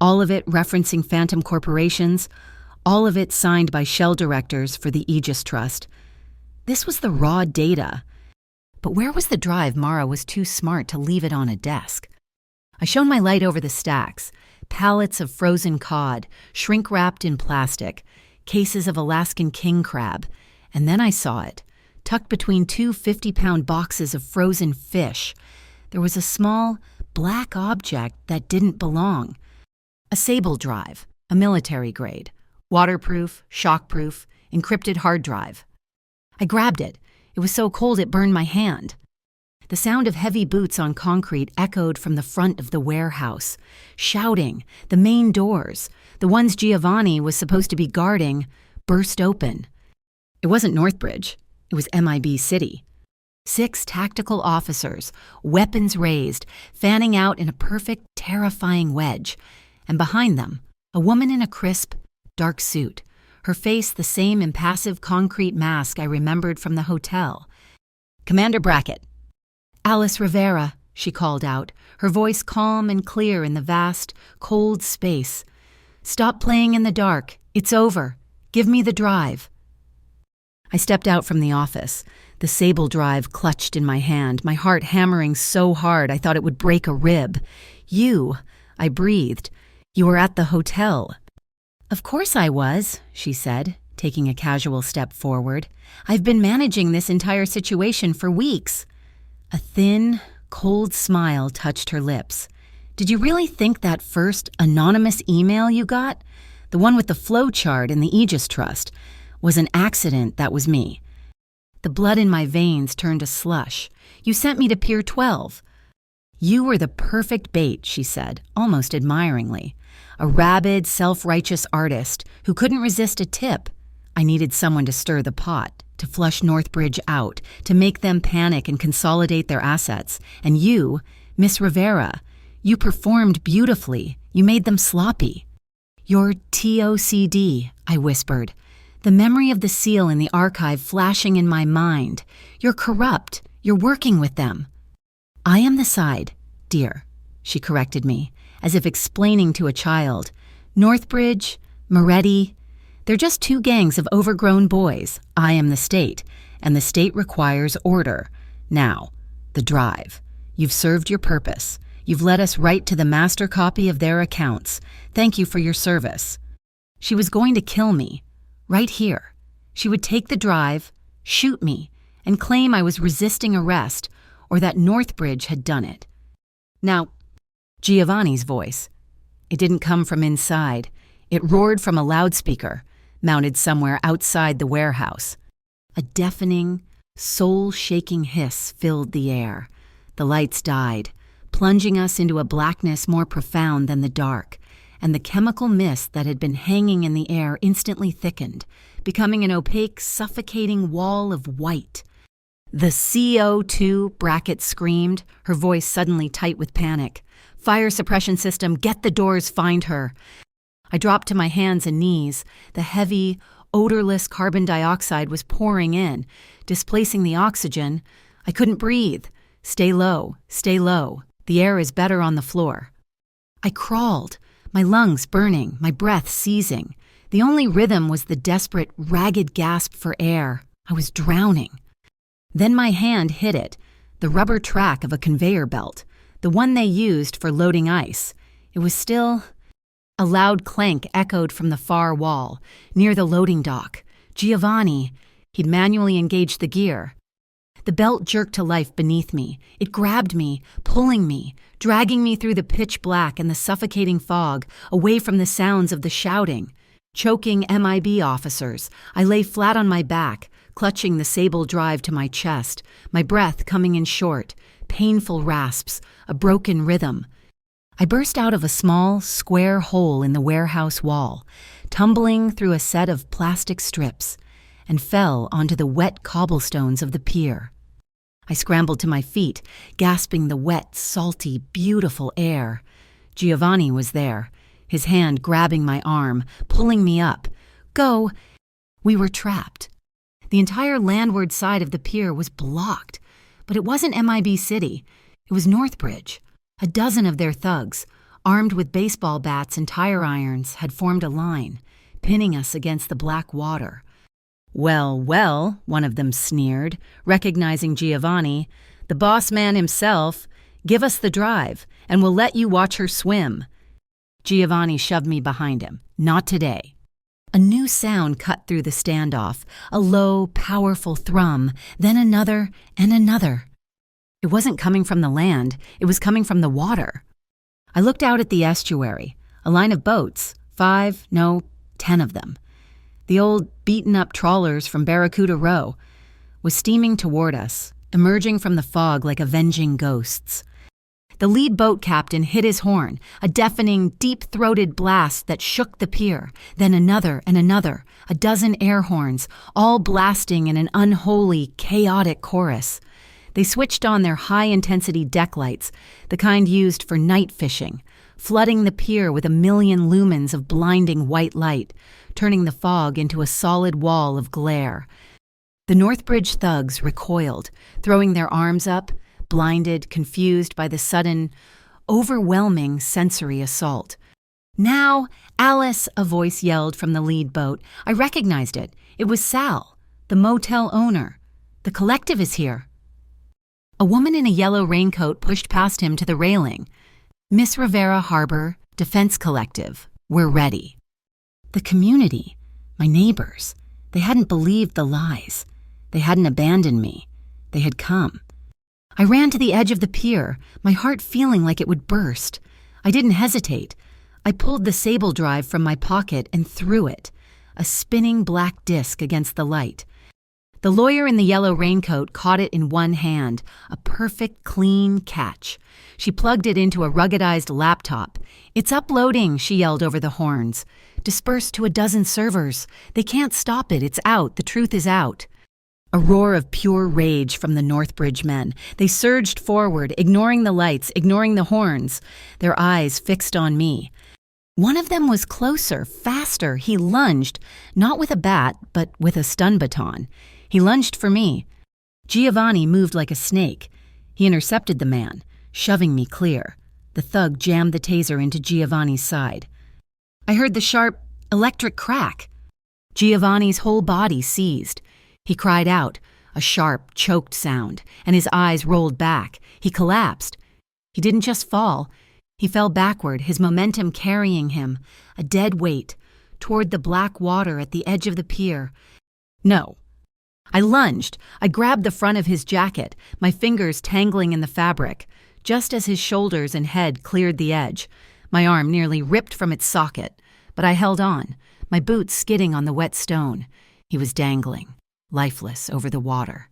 all of it referencing phantom corporations, all of it signed by shell directors for the Aegis Trust. This was the raw data. But where was the drive Mara was too smart to leave it on a desk? I shone my light over the stacks, pallets of frozen cod, shrink-wrapped in plastic, cases of Alaskan king crab, and then I saw it, tucked between 2 50-pound boxes of frozen fish. There was a small, black object that didn't belong. A Sable drive, a military grade, waterproof, shockproof, encrypted hard drive. I grabbed it. It was so cold it burned my hand. The sound of heavy boots on concrete echoed from the front of the warehouse. Shouting, the main doors, the ones Giovanni was supposed to be guarding, burst open. It wasn't Northbridge. It was MIB City. 6 tactical officers, weapons raised, fanning out in a perfect, terrifying wedge. And behind them, a woman in a crisp, dark suit, her face the same impassive concrete mask I remembered from the hotel. "Commander Brackett." "Alice Rivera," she called out, her voice calm and clear in the vast, cold space. "Stop playing in the dark. It's over. Give me the drive." I stepped out from the office, the Sable drive clutched in my hand, my heart hammering so hard I thought it would break a rib. "You," I breathed. "You were at the hotel." "Of course I was," she said, taking a casual step forward. "I've been managing this entire situation for weeks." A thin, cold smile touched her lips. "Did you really think that first anonymous email you got, the one with the flow chart in the Aegis Trust, was an accident that was me?" The blood in my veins turned to slush. "You sent me to Pier 12. "You were the perfect bait," she said, almost admiringly. "A rabid, self-righteous artist who couldn't resist a tip. I needed someone to stir the pot, to flush Northbridge out, to make them panic and consolidate their assets. And you, Miss Rivera, you performed beautifully. You made them sloppy." "You're TOCD," I whispered, the memory of the seal in the archive flashing in my mind. "You're corrupt. You're working with them." "I am the side, dear," she corrected me, as if explaining to a child. "Northbridge, Moretti, they're just 2 gangs of overgrown boys. I am the state, and the state requires order. Now, the drive. You've served your purpose. You've led us right to the master copy of their accounts. Thank you for your service." She was going to kill me, right here. She would take the drive, shoot me, and claim I was resisting arrest or that Northbridge had done it. Now, Giovanni's voice. It didn't come from inside. It roared from a loudspeaker, mounted somewhere outside the warehouse. A deafening, soul-shaking hiss filled the air. The lights died, plunging us into a blackness more profound than the dark, and the chemical mist that had been hanging in the air instantly thickened, becoming an opaque, suffocating wall of white. The CO2, Brackett screamed, her voice suddenly tight with panic. Fire suppression system, get the doors, find her. I dropped to my hands and knees. The heavy, odorless carbon dioxide was pouring in, displacing the oxygen. I couldn't breathe. Stay low, stay low. The air is better on the floor. I crawled, my lungs burning, my breath seizing. The only rhythm was the desperate, ragged gasp for air. I was drowning. Then my hand hit it, the rubber track of a conveyor belt, the one they used for loading ice. It was still... A loud clank echoed from the far wall, near the loading dock. Giovanni. He'd manually engaged the gear. The belt jerked to life beneath me. It grabbed me, pulling me, dragging me through the pitch black and the suffocating fog, away from the sounds of the shouting. Choking MIB officers, I lay flat on my back, clutching the sable drive to my chest, my breath coming in short, painful rasps, a broken rhythm. I burst out of a small, square hole in the warehouse wall, tumbling through a set of plastic strips, and fell onto the wet cobblestones of the pier. I scrambled to my feet, gasping the wet, salty, beautiful air. Giovanni was there, his hand grabbing my arm, pulling me up. Go! We were trapped. The entire landward side of the pier was blocked, but it wasn't MIB City. It was Northbridge. A dozen of their thugs, armed with baseball bats and tire irons, had formed a line, pinning us against the black water. Well, well, one of them sneered, recognizing Giovanni. The boss man himself. Give us the drive, and we'll let you watch her swim. Giovanni shoved me behind him. Not today. A new sound cut through the standoff, a low, powerful thrum, then another and another. It wasn't coming from the land, it was coming from the water. I looked out at the estuary, a line of boats, 10 of them. The old, beaten-up trawlers from Barracuda Row was steaming toward us, emerging from the fog like avenging ghosts. The lead boat captain hit his horn, a deafening, deep-throated blast that shook the pier, then another and another, a dozen air horns, all blasting in an unholy, chaotic chorus. They switched on their high-intensity deck lights, the kind used for night fishing, flooding the pier with a million lumens of blinding white light, turning the fog into a solid wall of glare. The Northbridge thugs recoiled, throwing their arms up, blinded, confused by the sudden, overwhelming sensory assault. Now, Alice, a voice yelled from the lead boat. I recognized it. It was Sal, the motel owner. The collective is here. A woman in a yellow raincoat pushed past him to the railing. Miss Rivera Harbor, Defense Collective, we're ready. The community, my neighbors, they hadn't believed the lies. They hadn't abandoned me. They had come. I ran to the edge of the pier, my heart feeling like it would burst. I didn't hesitate. I pulled the sable drive from my pocket and threw it, a spinning black disc against the light. The lawyer in the yellow raincoat caught it in one hand, a perfect, clean catch. She plugged it into a ruggedized laptop. It's uploading, she yelled over the horns. Dispersed to a dozen servers. They can't stop it. It's out. The truth is out. A roar of pure rage from the Northbridge men. They surged forward, ignoring the lights, ignoring the horns, their eyes fixed on me. One of them was closer, faster. He lunged, not with a bat, but with a stun baton. He lunged for me. Giovanni moved like a snake. He intercepted the man, shoving me clear. The thug jammed the taser into Giovanni's side. I heard the sharp, electric crack. Giovanni's whole body seized. He cried out, a sharp, choked sound, and his eyes rolled back. He collapsed. He didn't just fall. He fell backward, his momentum carrying him, a dead weight, toward the black water at the edge of the pier. No. I lunged. I grabbed the front of his jacket, my fingers tangling in the fabric. Just as his shoulders and head cleared the edge, my arm nearly ripped from its socket, but I held on, my boots skidding on the wet stone. He was dangling, lifeless over the water.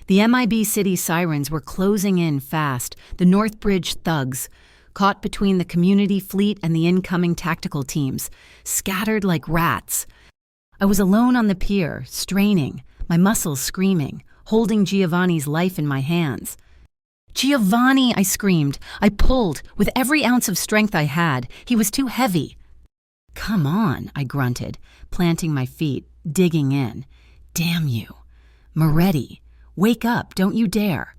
The MIB City sirens were closing in fast, the Northbridge thugs, caught between the community fleet and the incoming tactical teams, scattered like rats. I was alone on the pier, straining, my muscles screaming, holding Giovanni's life in my hands. "Giovanni!" I screamed. I pulled, with every ounce of strength I had. He was too heavy. "Come on," I grunted, planting my feet, digging in. "Damn you. Moretti, wake up, don't you dare."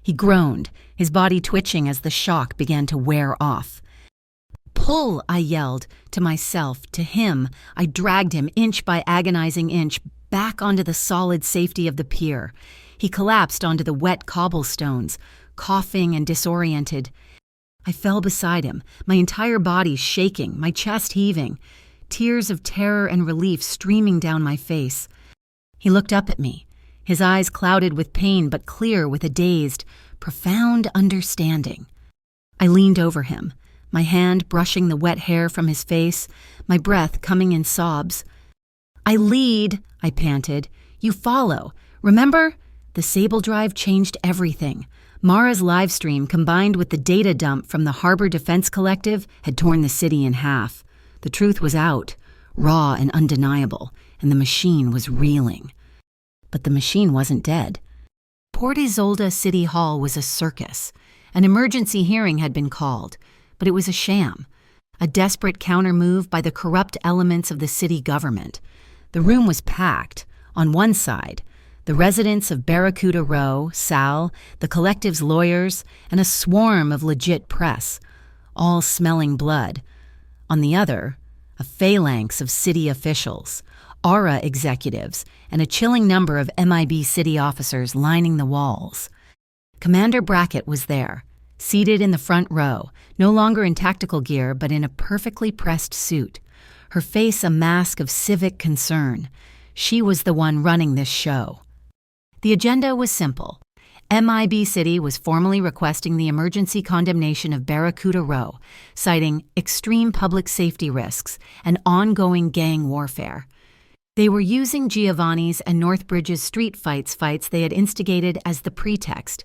He groaned, his body twitching as the shock began to wear off. "Pull," I yelled, to myself, to him. I dragged him, inch by agonizing inch, back onto the solid safety of the pier. He collapsed onto the wet cobblestones, coughing and disoriented. I fell beside him, my entire body shaking, my chest heaving, tears of terror and relief streaming down my face. He looked up at me, his eyes clouded with pain but clear with a dazed, profound understanding. I leaned over him, my hand brushing the wet hair from his face, my breath coming in sobs. "I lead," I panted. "You follow. Remember? The Sable Drive changed everything. Mara's live stream, combined with the data dump from the Harbor Defense Collective, had torn the city in half. The truth was out, raw and undeniable, and the machine was reeling. But the machine wasn't dead. Port Isolde City Hall was a circus. An emergency hearing had been called, but it was a sham, a desperate counter-move by the corrupt elements of the city government. The room was packed. On one side, the residents of Barracuda Row, Sal, the collective's lawyers, and a swarm of legit press, all smelling blood. On the other, a phalanx of city officials, ARA executives, and a chilling number of MIB city officers lining the walls. Commander Brackett was there, seated in the front row, no longer in tactical gear but in a perfectly pressed suit, her face a mask of civic concern. She was the one running this show. The agenda was simple. MIB City was formally requesting the emergency condemnation of Barracuda Row, citing extreme public safety risks and ongoing gang warfare. They were using Giovanni's and Northbridge's street fights they had instigated as the pretext.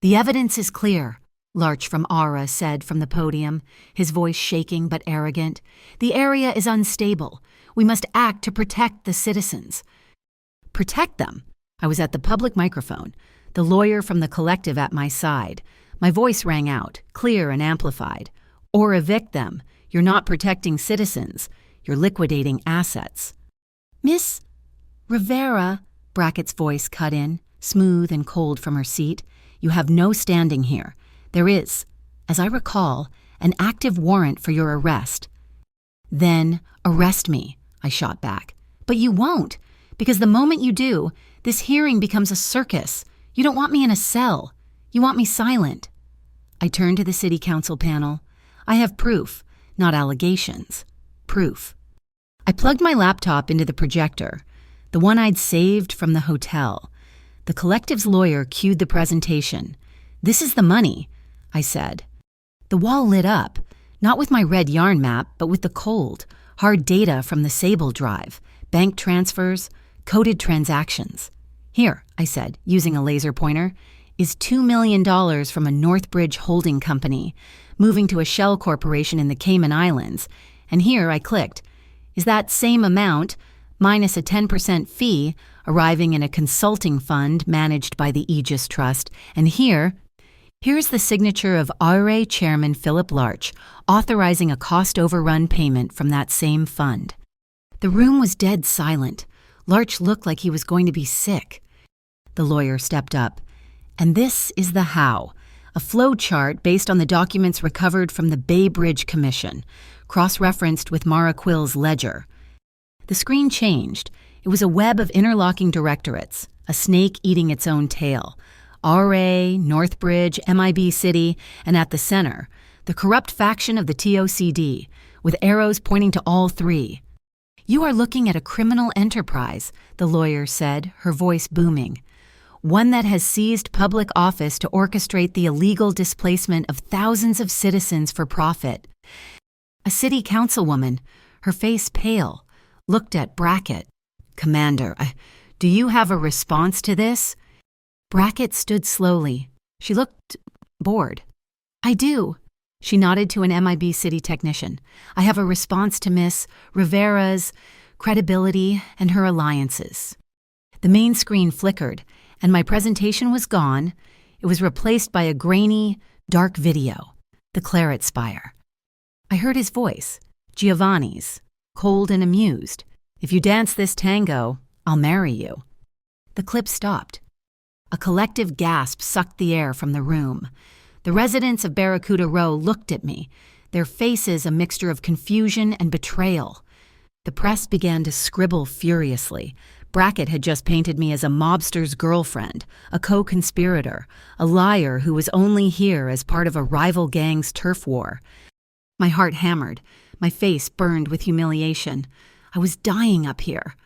"The evidence is clear," Larch from ARA said from the podium, his voice shaking but arrogant. "The area is unstable. We must act to protect the citizens." Protect them? I was at the public microphone, the lawyer from the collective at my side. My voice rang out, clear and amplified. "Or evict them. You're not protecting citizens. You're liquidating assets." "Miss Rivera," Brackett's voice cut in, smooth and cold from her seat, "you have no standing here. There is, as I recall, an active warrant for your arrest." "Then arrest me," I shot back. "But you won't, because the moment you do, this hearing becomes a circus. You don't want me in a cell. You want me silent." I turned to the city council panel. "I have proof, not allegations. Proof." I plugged my laptop into the projector, the one I'd saved from the hotel. The collective's lawyer cued the presentation. "This is the money," I said. The wall lit up, not with my red yarn map, but with the cold, hard data from the Sable Drive, bank transfers, coded transactions. "Here," I said, using a laser pointer, "is $2 million from a Northbridge holding company, moving to a shell corporation in the Cayman Islands. And here," I clicked, "is that same amount, minus a 10% fee, arriving in a consulting fund managed by the Aegis Trust. And here's the signature of RA Chairman Philip Larch, authorizing a cost overrun payment from that same fund." The room was dead silent. Larch looked like he was going to be sick. The lawyer stepped up. "And this is the how. A flow chart based on the documents recovered from the Bay Bridge Commission, cross-referenced with Mara Quill's ledger." The screen changed. It was a web of interlocking directorates, a snake eating its own tail. RA, Northbridge, MIB City, and at the center, the corrupt faction of the TOCD, with arrows pointing to all three. "You are looking at a criminal enterprise," the lawyer said, her voice booming. "One that has seized public office to orchestrate the illegal displacement of thousands of citizens for profit." A city councilwoman, her face pale, looked at Brackett. "Commander, do you have a response to this?" Brackett stood slowly. She looked bored. "I do." She nodded to an MIB city technician. "I have a response to Miss Rivera's credibility and her alliances." The main screen flickered, and my presentation was gone. It was replaced by a grainy, dark video, the Claret Spire. I heard his voice, Giovanni's, cold and amused. "If you dance this tango, I'll marry you." The clip stopped. A collective gasp sucked the air from the room. The residents of Barracuda Row looked at me, their faces a mixture of confusion and betrayal. The press began to scribble furiously. Brackett had just painted me as a mobster's girlfriend, a co-conspirator, a liar who was only here as part of a rival gang's turf war. My heart hammered. My face burned with humiliation. I was dying up here.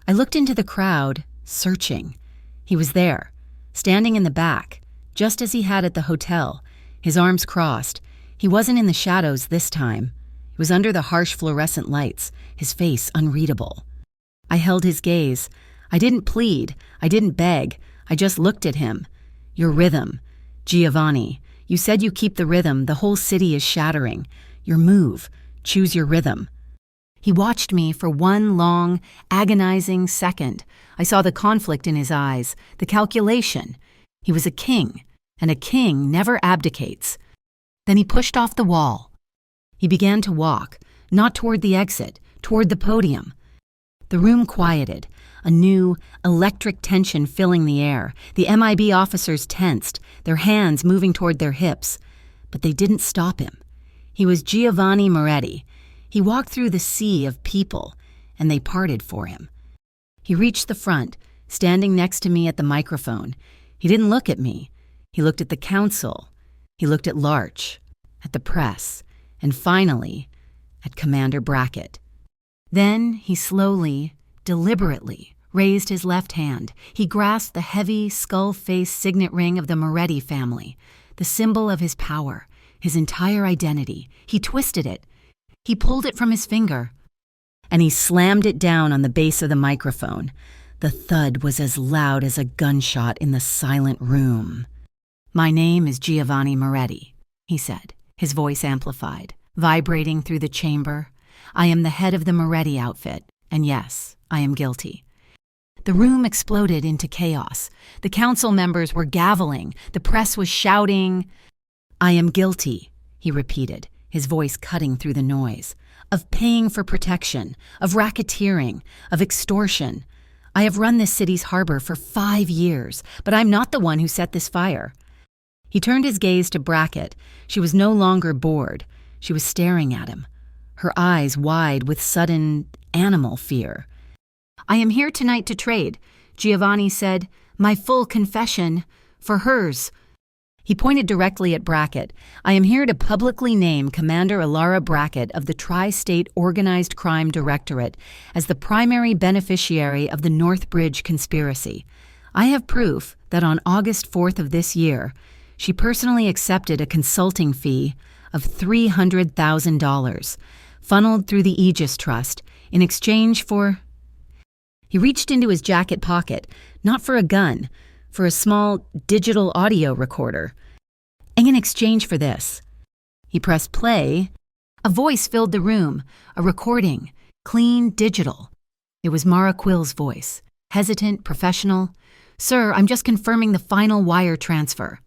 I looked into the crowd, searching. He was there, standing in the back, just as he had at the hotel, his arms crossed. He wasn't in the shadows this time. He was under the harsh fluorescent lights, his face unreadable. I held his gaze. I didn't plead. I didn't beg. I just looked at him. "Your rhythm. Giovanni, you said you keep the rhythm. The whole city is shattering. Your move. Choose your rhythm." He watched me for one long, agonizing second. I saw the conflict in his eyes, the calculation. He was a king, and a king never abdicates. Then he pushed off the wall. He began to walk, not toward the exit, toward the podium. The room quieted, a new, electric tension filling the air. The MIB officers tensed, their hands moving toward their hips. But they didn't stop him. He was Giovanni Moretti. He walked through the sea of people, and they parted for him. He reached the front, standing next to me at the microphone. He didn't look at me. He looked at the council. He looked at Larch, at the press, and finally, at Commander Brackett. Then he slowly, deliberately raised his left hand. He grasped the heavy, skull-faced signet ring of the Moretti family, the symbol of his power, his entire identity. He twisted it. He pulled it from his finger, and he slammed it down on the base of the microphone. The thud was as loud as a gunshot in the silent room. "My name is Giovanni Moretti," he said, his voice amplified, vibrating through the chamber. "I am the head of the Moretti outfit, and yes, I am guilty." The room exploded into chaos. The council members were gaveling. The press was shouting. "I am guilty," he repeated, his voice cutting through the noise, "of paying for protection, of racketeering, of extortion. I have run this city's harbor for 5 years, but I'm not the one who set this fire." He turned his gaze to Brackett. She was no longer bored. She was staring at him, her eyes wide with sudden animal fear. "I am here tonight to trade," Giovanni said, "my full confession for hers." He pointed directly at Brackett. "I am here to publicly name Commander Alara Brackett of the Tri-State Organized Crime Directorate as the primary beneficiary of the Northbridge conspiracy. I have proof that on August 4th of this year, she personally accepted a consulting fee of $300,000, funneled through the Aegis Trust, in exchange for..." He reached into his jacket pocket, not for a gun, for a small digital audio recorder. "And in exchange for this..." He pressed play. A voice filled the room, a recording, clean, digital. It was Mara Quill's voice, hesitant, professional. "Sir, I'm just confirming the final wire transfer."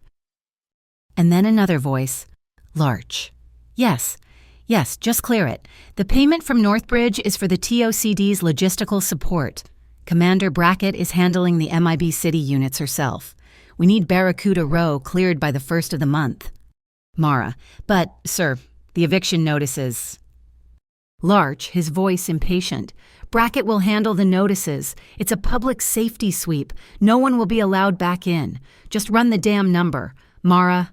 And then another voice, Larch. Yes, just clear it. The payment from Northbridge is for the TOCD's logistical support. Commander Brackett is handling the MIB city units herself. We need Barracuda Row cleared by the 1st of the month." Mara: "But, sir, the eviction notices..." Larch, his voice impatient: "Brackett will handle the notices. It's a public safety sweep. No one will be allowed back in. Just run the damn number. Mara..."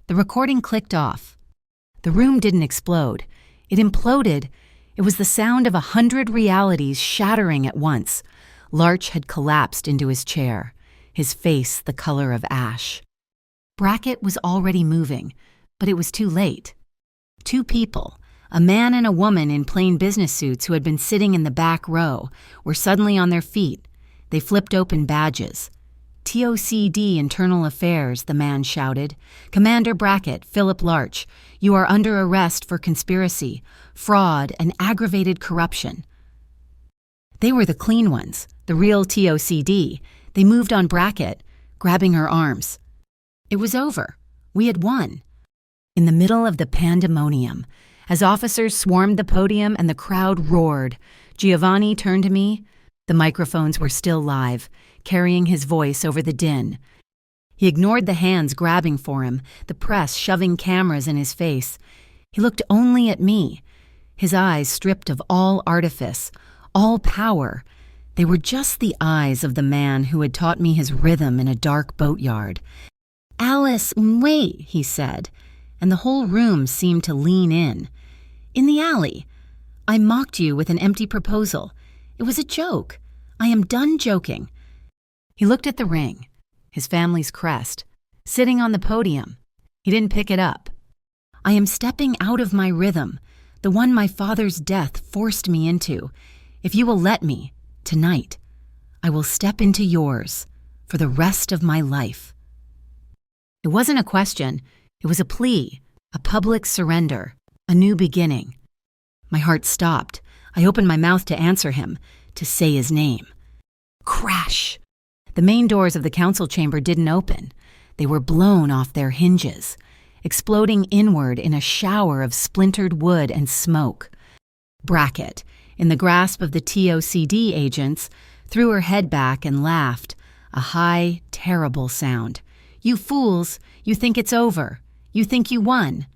The recording clicked off. The room didn't explode. It imploded It was the sound of 100 realities shattering at once. Larch had collapsed into his chair, his face the color of ash. Brackett was already moving, but it was too late. Two people, a man and a woman in plain business suits who had been sitting in the back row, were suddenly on their feet. They flipped open badges. TOCD Internal Affairs, the man shouted. Commander Brackett, Philip Larch, you are under arrest for conspiracy, fraud, and aggravated corruption. They were the clean ones, the real TOCD. They moved on Brackett, grabbing her arms. It was over. We had won. In the middle of the pandemonium, as officers swarmed the podium and the crowd roared, Giovanni turned to me. The microphones were still live, carrying his voice over the din. He ignored the hands grabbing for him, the press shoving cameras in his face. He looked only at me, his eyes stripped of all artifice, all power. They were just the eyes of the man who had taught me his rhythm in a dark boatyard. Alice, wait, he said, and the whole room seemed to lean in. In the alley. I mocked you with an empty proposal. It was a joke. I am done joking. He looked at the ring, his family's crest, sitting on the podium. He didn't pick it up. I am stepping out of my rhythm, the one my father's death forced me into. If you will let me, tonight, I will step into yours for the rest of my life. It wasn't a question. It was a plea, a public surrender, a new beginning. My heart stopped. I opened my mouth to answer him, to say his name. Crash! The main doors of the council chamber didn't open. They were blown off their hinges, exploding inward in a shower of splintered wood and smoke. Brackett, in the grasp of the TOCD agents, threw her head back and laughed, a high, terrible sound. You fools, you think it's over. You think you won.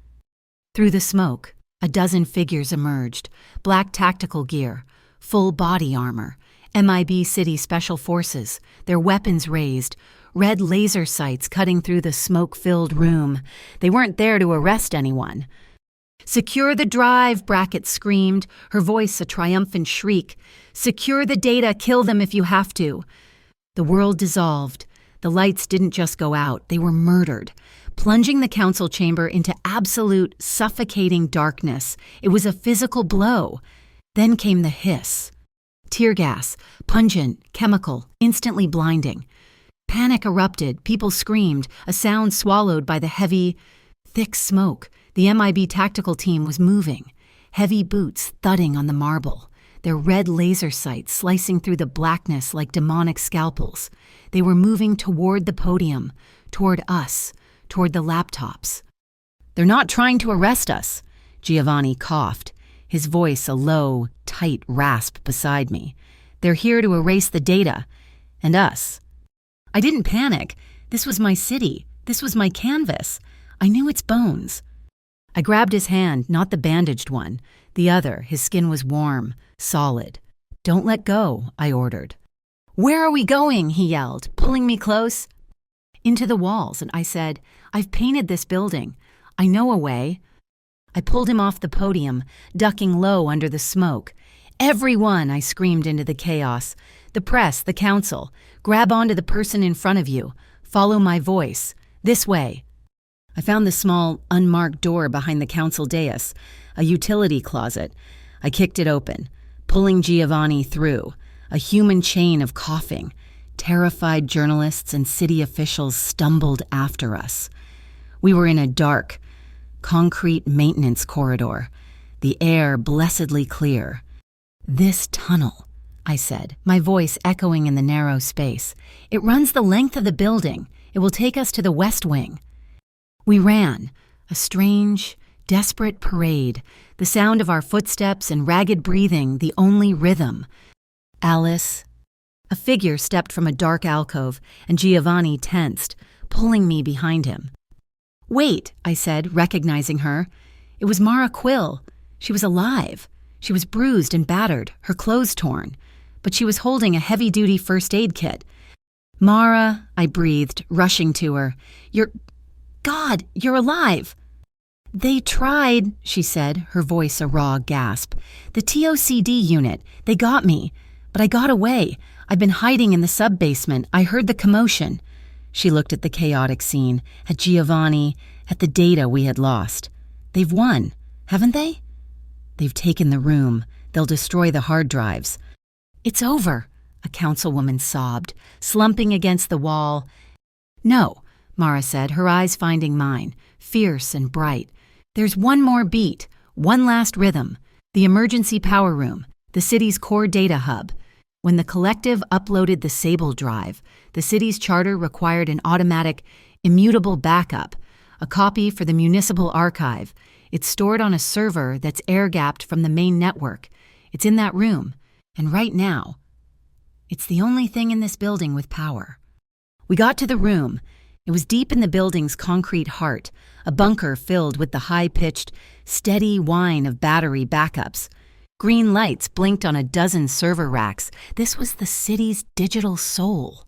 Through the smoke, a dozen figures emerged, black tactical gear, full body armor, MIB City Special Forces, their weapons raised, red laser sights cutting through the smoke-filled room. They weren't there to arrest anyone. Secure the drive, Brackett screamed, her voice a triumphant shriek. Secure the data, kill them if you have to. The world dissolved. The lights didn't just go out, they were murdered, plunging the council chamber into absolute, suffocating darkness. It was a physical blow. Then came the hiss. Tear gas, pungent, chemical, instantly blinding. Panic erupted, people screamed, a sound swallowed by the heavy, thick smoke. The MIB tactical team was moving, heavy boots thudding on the marble, their red laser sights slicing through the blackness like demonic scalpels. They were moving toward the podium, toward us, toward the laptops. They're not trying to arrest us, Giovanni coughed, his voice a low, tight rasp beside me. They're here to erase the data, and us. I didn't panic. This was my city. This was my canvas. I knew its bones. I grabbed his hand, not the bandaged one. The other, his skin was warm, solid. Don't let go, I ordered. Where are we going? He yelled, pulling me close. Into the walls, and I said, I've painted this building. I know a way. I pulled him off the podium, ducking low under the smoke. Everyone, I screamed into the chaos. The press, the council. Grab onto the person in front of you. Follow my voice. This way. I found the small, unmarked door behind the council dais, a utility closet. I kicked it open, pulling Giovanni through, a human chain of coughing. Terrified journalists and city officials stumbled after us. We were in a dark, concrete maintenance corridor, the air blessedly clear. This tunnel, I said, my voice echoing in the narrow space. It runs the length of the building. It will take us to the West Wing. We ran, a strange, desperate parade, the sound of our footsteps and ragged breathing the only rhythm. Alice. A figure stepped from a dark alcove, and Giovanni tensed, pulling me behind him. Wait, I said, recognizing her. It was Mara Quill. She was alive. She was bruised and battered, her clothes torn, but she was holding a heavy-duty first aid kit. Mara, I breathed, rushing to her. God, you're alive. "They tried," she said, her voice a raw gasp. "The TOCD unit, they got me. But I got away. I've been hiding in the sub-basement. I heard the commotion." She looked at the chaotic scene, at Giovanni, at the data we had lost. "They've won, haven't they?" "They've taken the room. They'll destroy the hard drives." "It's over," a councilwoman sobbed, slumping against the wall. "No," Mara said, her eyes finding mine, fierce and bright. "There's one more beat, one last rhythm. The emergency power room, the city's core data hub. When the collective uploaded the Sable drive, the city's charter required an automatic, immutable backup, a copy for the municipal archive. It's stored on a server that's air-gapped from the main network. It's in that room, and right now, it's the only thing in this building with power." We got to the room. It was deep in the building's concrete heart, a bunker filled with the high-pitched, steady whine of battery backups. Green lights blinked on a dozen server racks. This was the city's digital soul.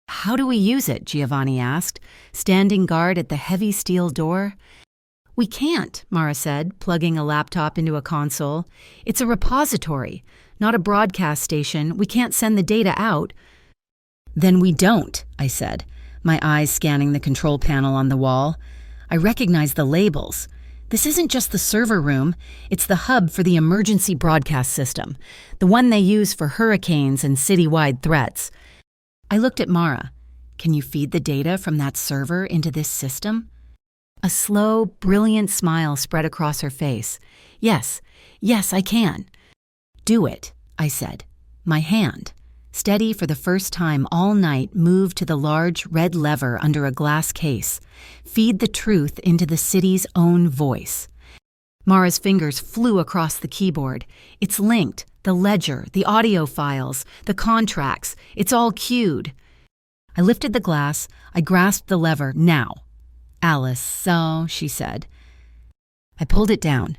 "How do we use it?" Giovanni asked, standing guard at the heavy steel door. "We can't," Mara said, plugging a laptop into a console. "It's a repository, not a broadcast station. We can't send the data out." "Then we don't," I said, my eyes scanning the control panel on the wall. I recognized the labels. This isn't just the server room, it's the hub for the emergency broadcast system, the one they use for hurricanes and citywide threats. I looked at Mara. "Can you feed the data from that server into this system?" A slow, brilliant smile spread across her face. Yes, I can." "Do it," I said. My hand, steady for the first time all night, moved to the large red lever under a glass case. Feed the truth into the city's own voice. Mara's fingers flew across the keyboard. "It's linked, the ledger, the audio files, the contracts. It's all queued." I lifted the glass. I grasped the lever. "Now." "Alice, so," she said. I pulled it down.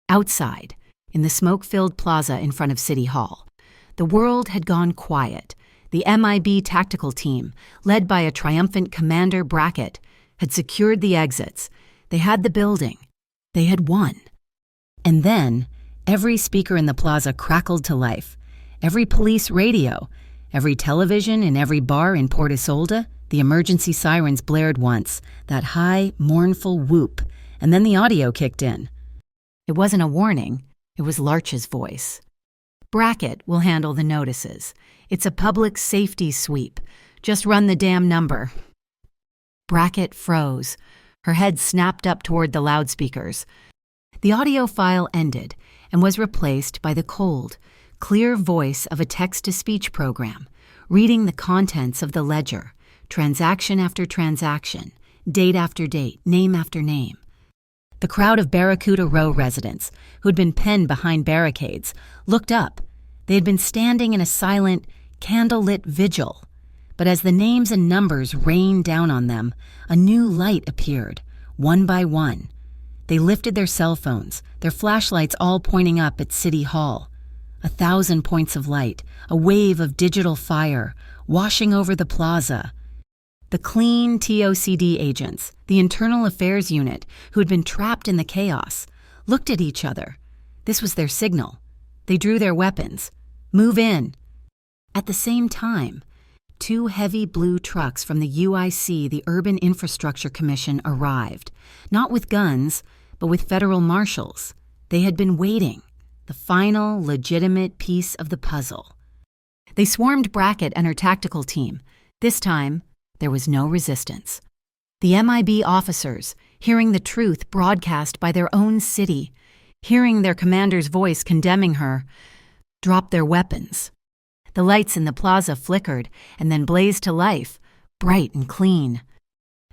Outside, in the smoke-filled plaza in front of City Hall, the world had gone quiet. The MIB tactical team, led by a triumphant Commander Brackett, had secured the exits. They had the building. They had won. And then, every speaker in the plaza crackled to life. Every police radio, every television in every bar in Port Isolde, the emergency sirens blared once, that high, mournful whoop, and then the audio kicked in. It wasn't a warning. It was Larch's voice. "Brackett will handle the notices. It's a public safety sweep. Just run the damn number." Brackett froze. Her head snapped up toward the loudspeakers. The audio file ended and was replaced by the cold, clear voice of a text-to-speech program, reading the contents of the ledger, transaction after transaction, date after date, name after name. The crowd of Barracuda Row residents, who'd been penned behind barricades, looked up. They had been standing in a silent, candle-lit vigil. But as the names and numbers rained down on them, a new light appeared, one by one. They lifted their cell phones, their flashlights all pointing up at City Hall. 1,000 points of light, a wave of digital fire, washing over the plaza. The clean TOCD agents, the Internal Affairs Unit, who had been trapped in the chaos, looked at each other. This was their signal. They drew their weapons. "Move in." At the same time, 2 heavy blue trucks from the UIC, the Urban Infrastructure Commission, arrived, not with guns, but with federal marshals. They had been waiting, the final, legitimate piece of the puzzle. They swarmed Brackett and her tactical team. This time, there was no resistance. The MIB officers, hearing the truth broadcast by their own city, hearing their commander's voice condemning her, dropped their weapons. The lights in the plaza flickered and then blazed to life, bright and clean.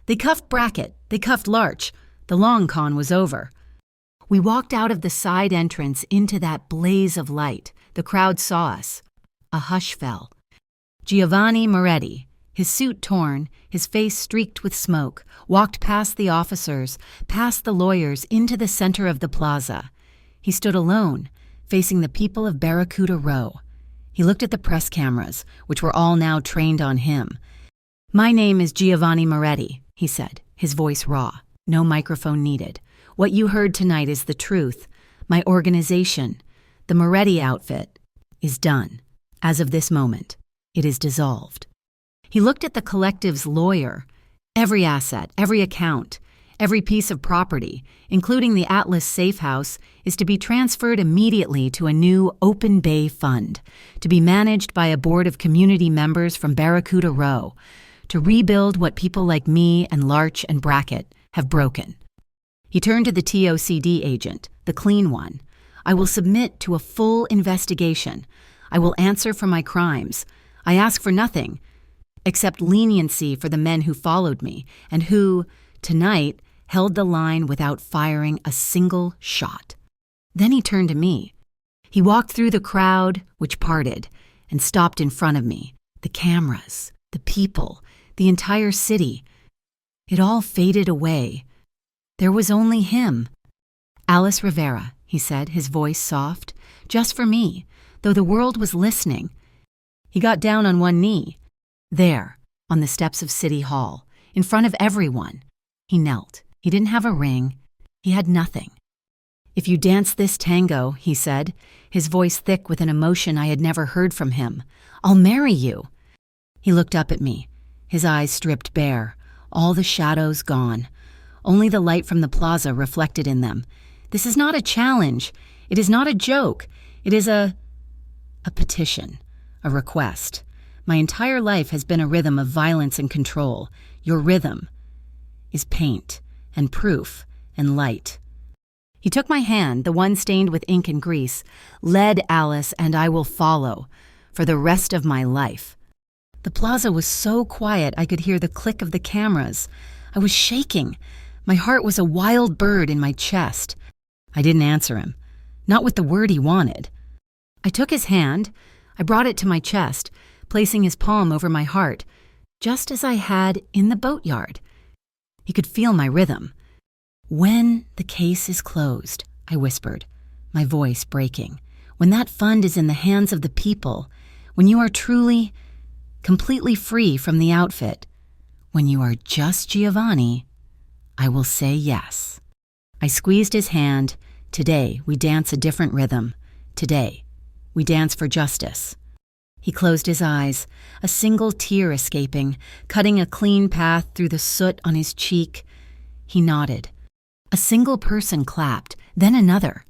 They cuffed Brackett. They cuffed Larch. The long con was over. We walked out of the side entrance into that blaze of light. The crowd saw us. A hush fell. Giovanni Moretti, his suit torn, his face streaked with smoke, walked past the officers, past the lawyers, into the center of the plaza. He stood alone, facing the people of Barracuda Row. He looked at the press cameras, which were all now trained on him. "My name is Giovanni Moretti," he said, his voice raw. No microphone needed. What you heard tonight is the truth. My organization, the Moretti outfit, is done. As of this moment, it is dissolved. He looked at the collective's lawyer. Every asset, every account, every piece of property, including the Atlas safe house, is to be transferred immediately to a new open bay fund, to be managed by a board of community members from Barracuda Row, to rebuild what people like me and Larch and Brackett have broken. He turned to the TOCD agent, the clean one. I will submit to a full investigation. I will answer for my crimes. I ask for nothing except leniency for the men who followed me and who, tonight, held the line without firing a single shot. Then he turned to me. He walked through the crowd, which parted, and stopped in front of me. The cameras, the people, the entire city. It all faded away. There was only him. Alice Rivera, he said, his voice soft, just for me, though the world was listening. He got down on one knee. There, on the steps of City Hall, in front of everyone. He knelt. He didn't have a ring. He had nothing. If you dance this tango, he said, his voice thick with an emotion I had never heard from him, I'll marry you. He looked up at me, his eyes stripped bare, all the shadows gone, only the light from the plaza reflected in them. This is not a challenge. It is not a joke. It is a petition, a request. My entire life has been a rhythm of violence and control. Your rhythm is paint and proof and light. He took my hand, the one stained with ink and grease, led Alice, and I will follow for the rest of my life. The plaza was so quiet I could hear the click of the cameras. I was shaking. My heart was a wild bird in my chest. I didn't answer him, not with the word he wanted. I took his hand. I brought it to my chest, placing his palm over my heart, just as I had in the boatyard. He could feel my rhythm. When the case is closed, I whispered, my voice breaking, when that fund is in the hands of the people, when you are truly, completely free from the outfit, when you are just Giovanni, I will say yes. I squeezed his hand. Today, we dance a different rhythm. Today, we dance for justice. He closed his eyes, a single tear escaping, cutting a clean path through the soot on his cheek. He nodded. A single person clapped, then another.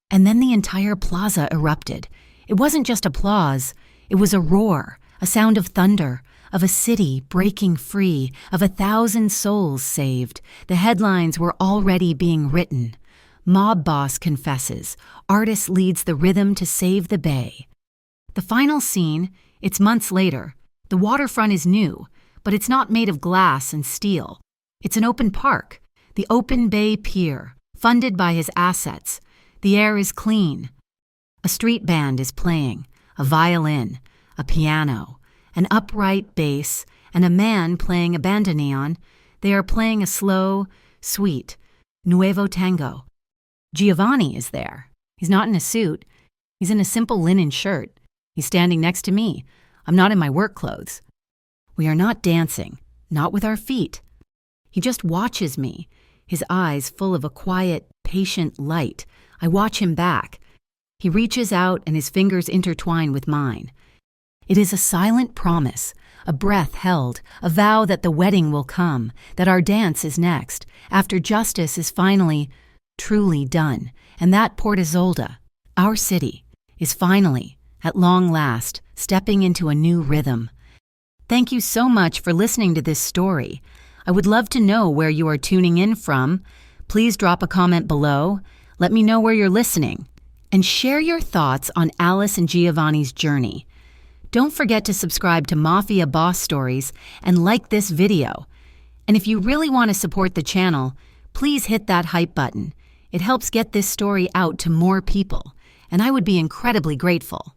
And then the entire plaza erupted. It wasn't just applause. It was a roar, a sound of thunder, of a city breaking free, of 1,000 souls saved. The headlines were already being written. Mob boss confesses. Artist leads the rhythm to save the bay. The final scene, it's months later. The waterfront is new, but it's not made of glass and steel. It's an open park, the Open Bay Pier, funded by his assets. The air is clean. A street band is playing, a violin, a piano, an upright bass, and a man playing a bandoneon. They are playing a slow, sweet, nuevo tango. Giovanni is there. He's not in a suit. He's in a simple linen shirt. He's standing next to me. I'm not in my work clothes. We are not dancing, not with our feet. He just watches me, his eyes full of a quiet, patient light. I watch him back. He reaches out and his fingers intertwine with mine. It is a silent promise, a breath held, a vow that the wedding will come, that our dance is next, after justice is finally, truly done, and that Port Isolde, our city, is finally, at long last, stepping into a new rhythm. Thank you so much for listening to this story. I would love to know where you are tuning in from. Please drop a comment below. Let me know where you're listening. And share your thoughts on Alice and Giovanni's journey. Don't forget to subscribe to Mafia Boss Stories and like this video. And if you really want to support the channel, please hit that hype button. It helps get this story out to more people, and I would be incredibly grateful.